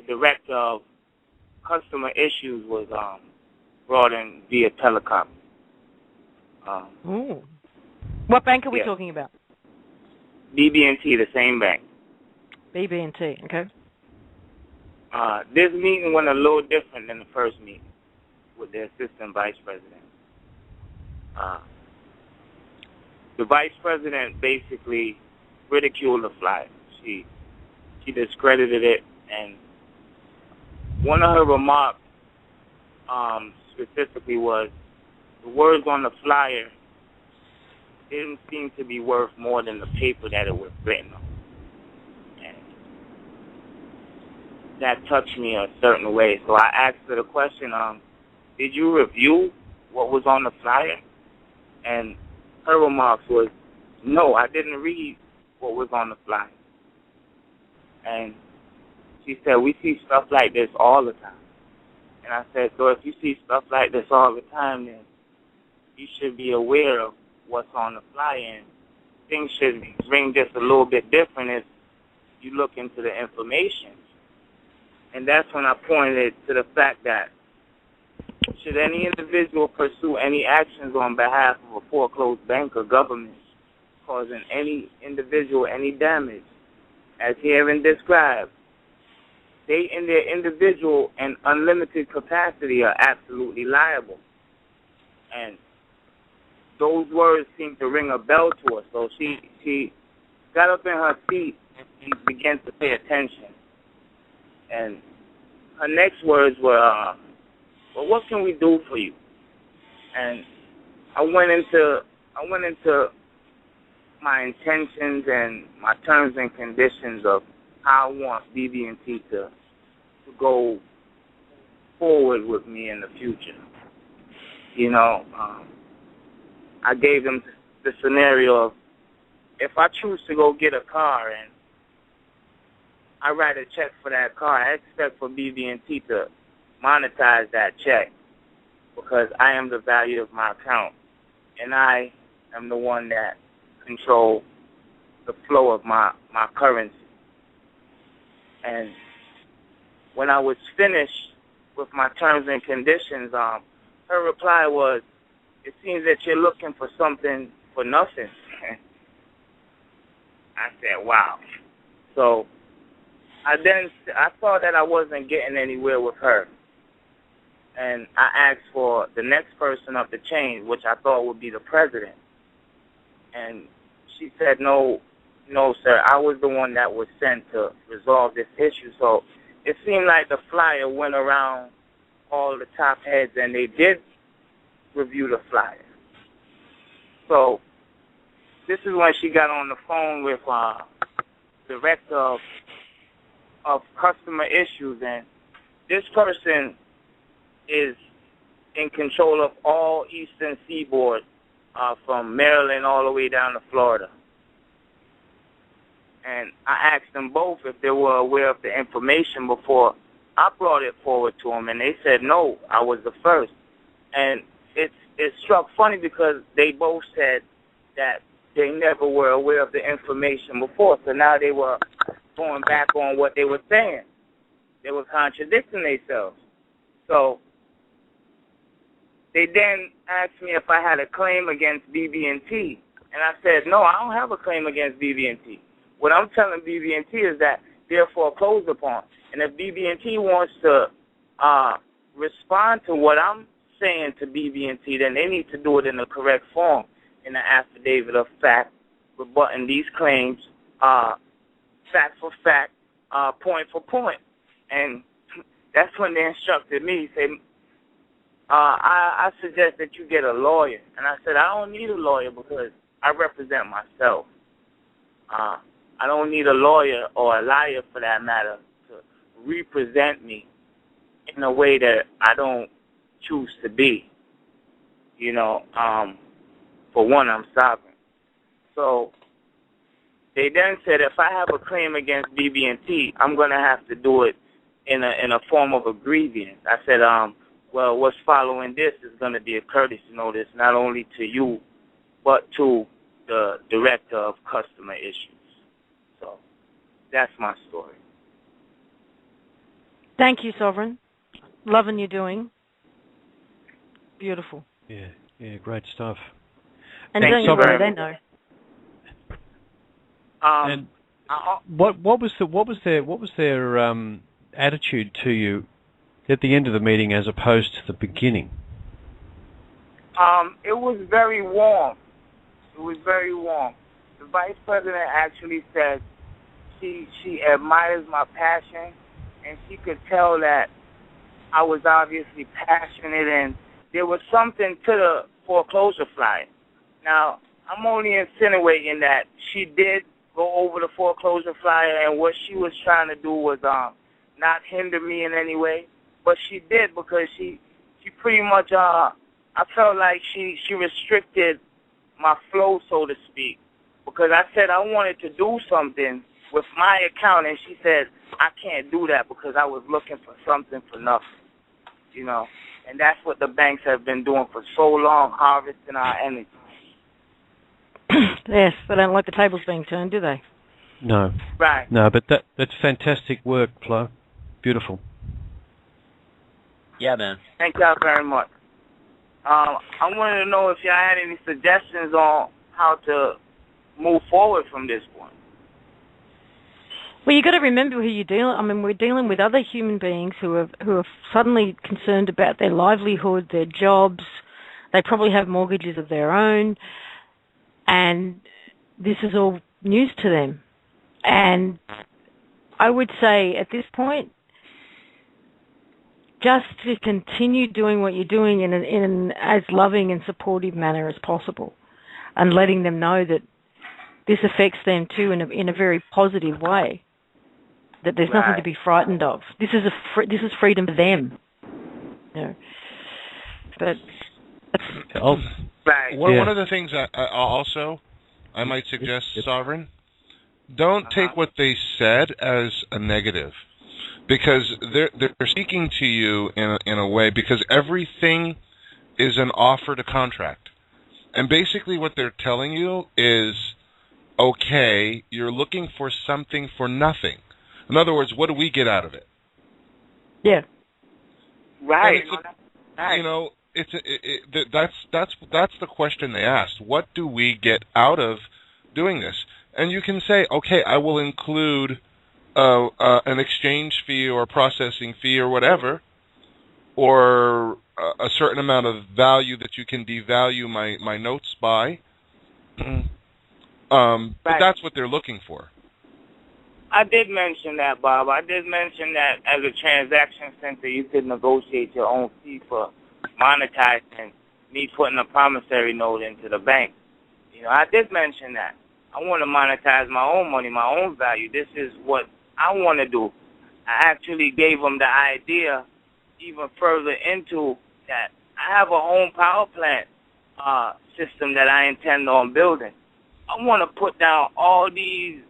Speaker 10: director of customer issues was brought in via telecom.
Speaker 2: What bank are we talking about?
Speaker 10: BB&T, the same bank.
Speaker 2: BB&T, okay.
Speaker 10: This meeting went a little different than the first meeting with the assistant vice president. The vice president basically ridiculed the flyer. She discredited it, and one of her remarks specifically was the words on the flyer didn't seem to be worth more than the paper that it was written on. And that touched me a certain way. So I asked her the question, did you review what was on the flyer? And her remarks was, no, I didn't read what was on the flyer. And she said, we see stuff like this all the time. And I said, so if you see stuff like this all the time, then you should be aware of what's on the flyer, and things should ring just a little bit different if you look into the information. And that's when I pointed to the fact that should any individual pursue any actions on behalf of a foreclosed bank or government causing any individual any damage, as herein described, they in their individual and unlimited capacity are absolutely liable. And those words seemed to ring a bell to her. So she got up in her seat and she began to pay attention. And her next words were, well, what can we do for you? And I went into my intentions and my terms and conditions of how I want BB&T to go forward with me in the future. You know, I gave them the scenario of if I choose to go get a car and I write a check for that car, I expect for BB&T to monetize that check because I am the value of my account and I am the one that control the flow of my currency. And when I was finished with my terms and conditions, her reply was, it seems that you're looking for something for nothing. I said, wow. So I saw that I wasn't getting anywhere with her. And I asked for the next person up the chain, which I thought would be the president. And she said, no, sir, I was the one that was sent to resolve this issue. So it seemed like the flyer went around all the top heads, and they did review the flyer. So this is when she got on the phone with the director of customer issues, and this person is in control of all Eastern Seaboard, from Maryland all the way down to Florida. And I asked them both if they were aware of the information before I brought it forward to them, and they said no, I was the first. And it struck funny because they both said that they never were aware of the information before, so now they were going back on what they were saying. They were contradicting themselves. So they then asked me if I had a claim against BB&T. And I said, no, I don't have a claim against BB&T. What I'm telling BB&T is that they're foreclosed upon. And if BB&T wants to respond to what I'm saying to BB&T, then they need to do it in the correct form, in the affidavit of fact, rebutting these claims, fact for fact, point for point. And that's when they instructed me, say, I suggest that you get a lawyer. And I said, I don't need a lawyer because I represent myself. I don't need a lawyer or a liar, for that matter, to represent me in a way that I don't choose to be. You know, for one, I'm sovereign. So they then said if I have a claim against BB&T, I'm going to have to do it in a form of a grievance. I said, well, what's following this is going to be a courtesy notice not only to you, but to the Director of Customer Issues. So that's my story.
Speaker 2: Thank you, Sovereign. Loving you doing. Beautiful.
Speaker 4: Yeah, great stuff.
Speaker 2: And don't you worry, they know.
Speaker 4: And what was their attitude to you at the end of the meeting as opposed to the beginning?
Speaker 10: It was very warm. It was very warm. The Vice President actually said she admires my passion, and she could tell that I was obviously passionate, and there was something to the foreclosure flyer. Now, I'm only insinuating that she did go over the foreclosure flyer, and what she was trying to do was not hinder me in any way, but she did because she pretty much, I felt like she restricted my flow, so to speak, because I said I wanted to do something with my account, and she said I can't do that because I was looking for something for nothing, you know, and that's what the banks have been doing for so long, harvesting our energy.
Speaker 2: Yes, they don't like the tables being turned, do they?
Speaker 4: No.
Speaker 10: Right.
Speaker 4: No, but that's fantastic work, Flo. Beautiful.
Speaker 3: Yeah, man.
Speaker 10: Thank y'all very much. I wanted to know if y'all had any suggestions on how to move forward from this point.
Speaker 2: Well, you got to remember who you're dealing. I mean, we're dealing with other human beings who are suddenly concerned about their livelihood, their jobs. They probably have mortgages of their own, and this is all news to them. And I would say at this point, just to continue doing what you're doing in an as loving and supportive manner as possible, and letting them know that this affects them too in a very positive way. That there's nothing to be frightened of. This is freedom for them. You know. But
Speaker 5: one of the things I might suggest, Sovereign, don't take what they said as a negative, because they're speaking to you in a way, because everything is an offer to contract, and basically what they're telling you is, okay, you're looking for something for nothing. In other words, what do we get out of it?
Speaker 2: Yeah.
Speaker 10: Right.
Speaker 5: You know, that's the question they asked. What do we get out of doing this? And you can say, okay, I will include an exchange fee or a processing fee or whatever, or a certain amount of value that you can devalue my notes by. But that's what they're looking for.
Speaker 10: I did mention that, Bob. I did mention that as a transaction center, you could negotiate your own fee for monetizing me putting a promissory note into the bank. You know, I did mention that. I want to monetize my own money, my own value. This is what I want to do. I actually gave them the idea even further into that. I have a home power plant system that I intend on building. I want to put down all these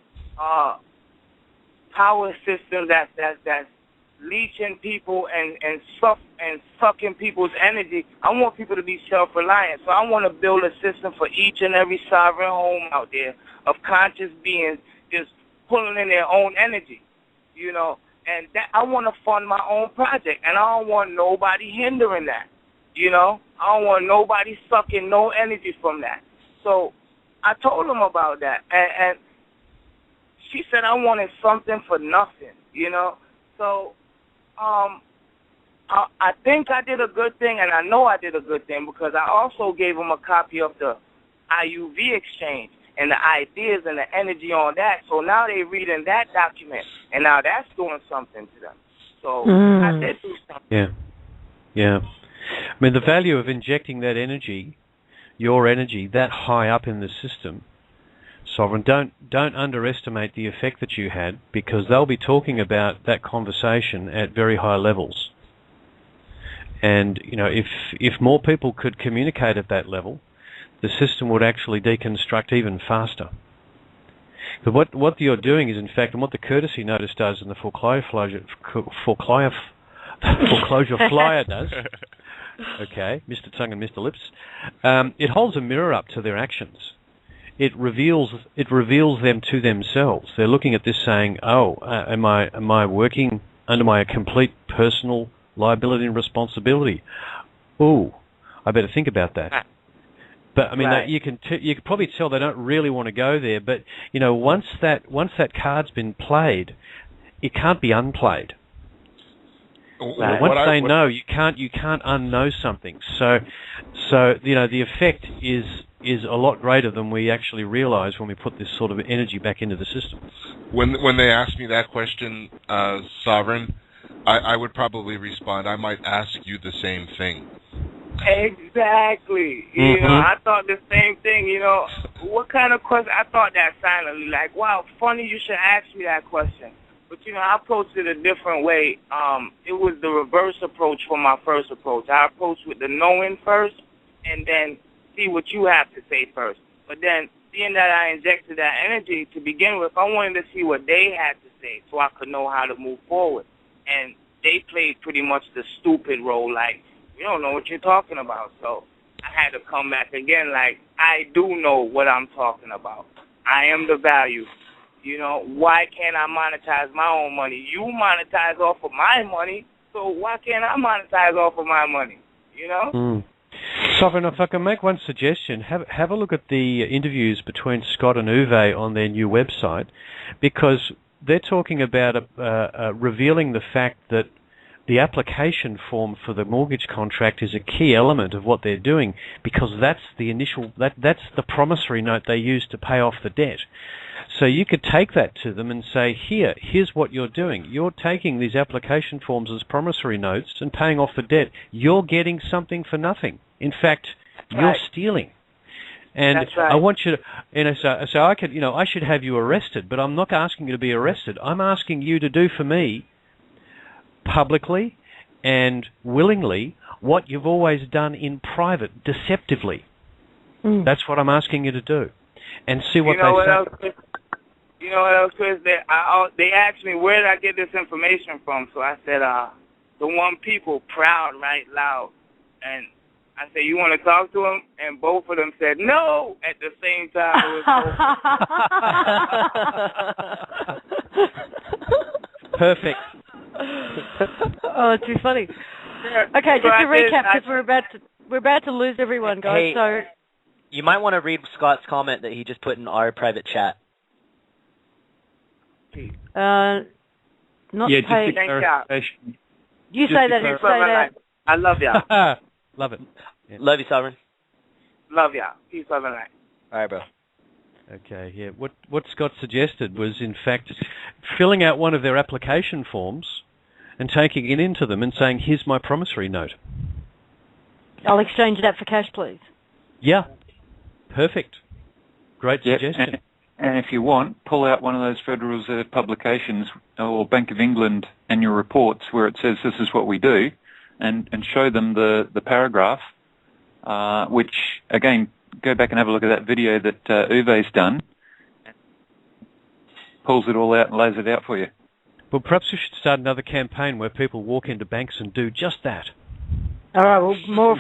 Speaker 10: power systems that's leeching people and sucking people's energy. I want people to be self-reliant. So I want to build a system for each and every sovereign home out there of conscious beings just pulling in their own energy, you know. And that I want to fund my own project, and I don't want nobody hindering that. You know, I don't want nobody sucking no energy from that. So I told him about that, and she said I wanted something for nothing, you know. So I think I did a good thing, and I know I did a good thing because I also gave him a copy of the IUV exchange and the ideas and the energy on that. So now they're reading that document, and now that's doing something to them. So I did do something.
Speaker 4: Yeah. I mean, the value of injecting that energy, your energy, that high up in the system, Sovereign, don't underestimate the effect that you had, because they'll be talking about that conversation at very high levels. And, you know, if more people could communicate at that level, the system would actually deconstruct even faster. But what you're doing is, in fact, and what the courtesy notice does and the foreclosure flyer does, okay, Mr. Tongue and Mr. Lips, it holds a mirror up to their actions. It reveals them to themselves. They're looking at this saying, oh, am I working under my complete personal liability and responsibility? Ooh, I better think about that. But I mean, you can probably tell they don't really want to go there. But you know, once that card's been played, it can't be unplayed. Once they know, you can't unknow something. So you know, the effect is a lot greater than we actually realise when we put this sort of energy back into the system.
Speaker 5: When they ask me that question, Sovereign, I would probably respond, I might ask you the same thing.
Speaker 10: Exactly. You know, I thought the same thing. You know, what kind of question? I thought that silently, like, wow, funny you should ask me that question. But, you know, I approached it a different way. It was the reverse approach from my first approach. I approached with the knowing first and then see what you have to say first. But then, seeing that I injected that energy to begin with, I wanted to see what they had to say so I could know how to move forward. And they played pretty much the stupid role, like, you don't know what you're talking about. So I had to come back again, like, I do know what I'm talking about. I am the value. You know, why can't I monetize my own money? You monetize off of my money, so why can't I monetize off of my money? You know?
Speaker 4: Sovereign, if I can make one suggestion, have a look at the interviews between Scott and Uwe on their new website, because they're talking about revealing the fact that the application form for the mortgage contract is a key element of what they're doing, because that's the promissory note they use to pay off the debt. So you could take that to them and say, here's what you're doing. You're taking these application forms as promissory notes and paying off the debt. You're getting something for nothing. In fact, you're stealing. And
Speaker 10: that's right.
Speaker 4: I want you to, so I could, I should have you arrested, but I'm not asking you to be arrested. I'm asking you to do for me, publicly and willingly, what you've always done in private, deceptively. That's what I'm asking you to do, and see what they say.
Speaker 10: You know what else, Chris? They asked me, where did I get this information from? So I said, the one people, proud, right, loud. And I said, you want to talk to them? And both of them said, no, at the same time.
Speaker 4: Perfect.
Speaker 2: Oh, it's too funny. Okay, just to recap, because we're about to lose everyone, guys.
Speaker 3: Hey,
Speaker 2: so
Speaker 3: you might want to read Scott's comment that he just put in our private chat.
Speaker 2: Not
Speaker 11: just
Speaker 2: pay.
Speaker 11: a clarification.
Speaker 2: You say that.
Speaker 10: I love y'all.
Speaker 4: Love it. Yeah.
Speaker 3: Love you, Sovereign.
Speaker 10: Love y'all. Peace, love, and light.
Speaker 3: All right, bro.
Speaker 4: Okay, yeah. What Scott suggested was, in fact, filling out one of their application forms and taking it into them and saying, here's my promissory note.
Speaker 2: I'll exchange that for cash, please.
Speaker 4: Yeah. Perfect. Great suggestion.
Speaker 7: And if you want, pull out one of those Federal Reserve publications or Bank of England annual reports where it says this is what we do, and show them the paragraph, which, again, go back and have a look at that video that Uwe's done. Pulls it all out and lays it out for you.
Speaker 4: Well, perhaps we should start another campaign where people walk into banks and do just that.
Speaker 2: All right, well, more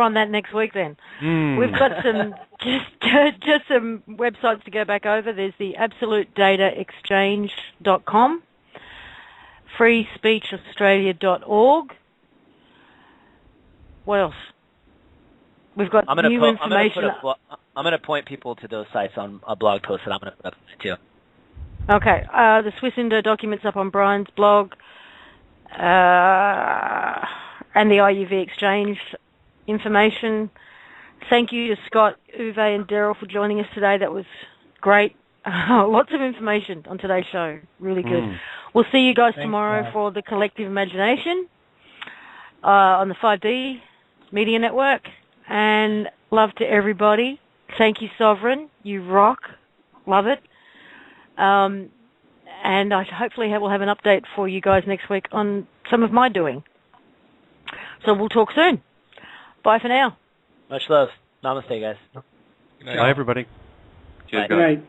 Speaker 2: on that next week then. We've got some just some websites to go back over. There's the absolutedataexchange.com freespeechaustralia.org. What else? We've got new information.
Speaker 3: I'm going to point people to those sites on a blog post that I'm going to put up too.
Speaker 2: Okay. The Swissindo documents up on Brian's blog, and the IUV exchange information. Thank you to Scott, Uwe, and Daryl for joining us today. That was great. Lots of information on today's show. Really good. We'll see you guys tomorrow for the Collective Imagination on the 5D Media Network. And love to everybody. Thank you, Sovereign. You rock. Love it. And I hopefully will have an update for you guys next week on some of my doing. So we'll talk soon. Bye for now.
Speaker 3: Much love. Namaste, guys.
Speaker 4: Good night. Bye, everybody.
Speaker 7: Cheers,
Speaker 6: Good night.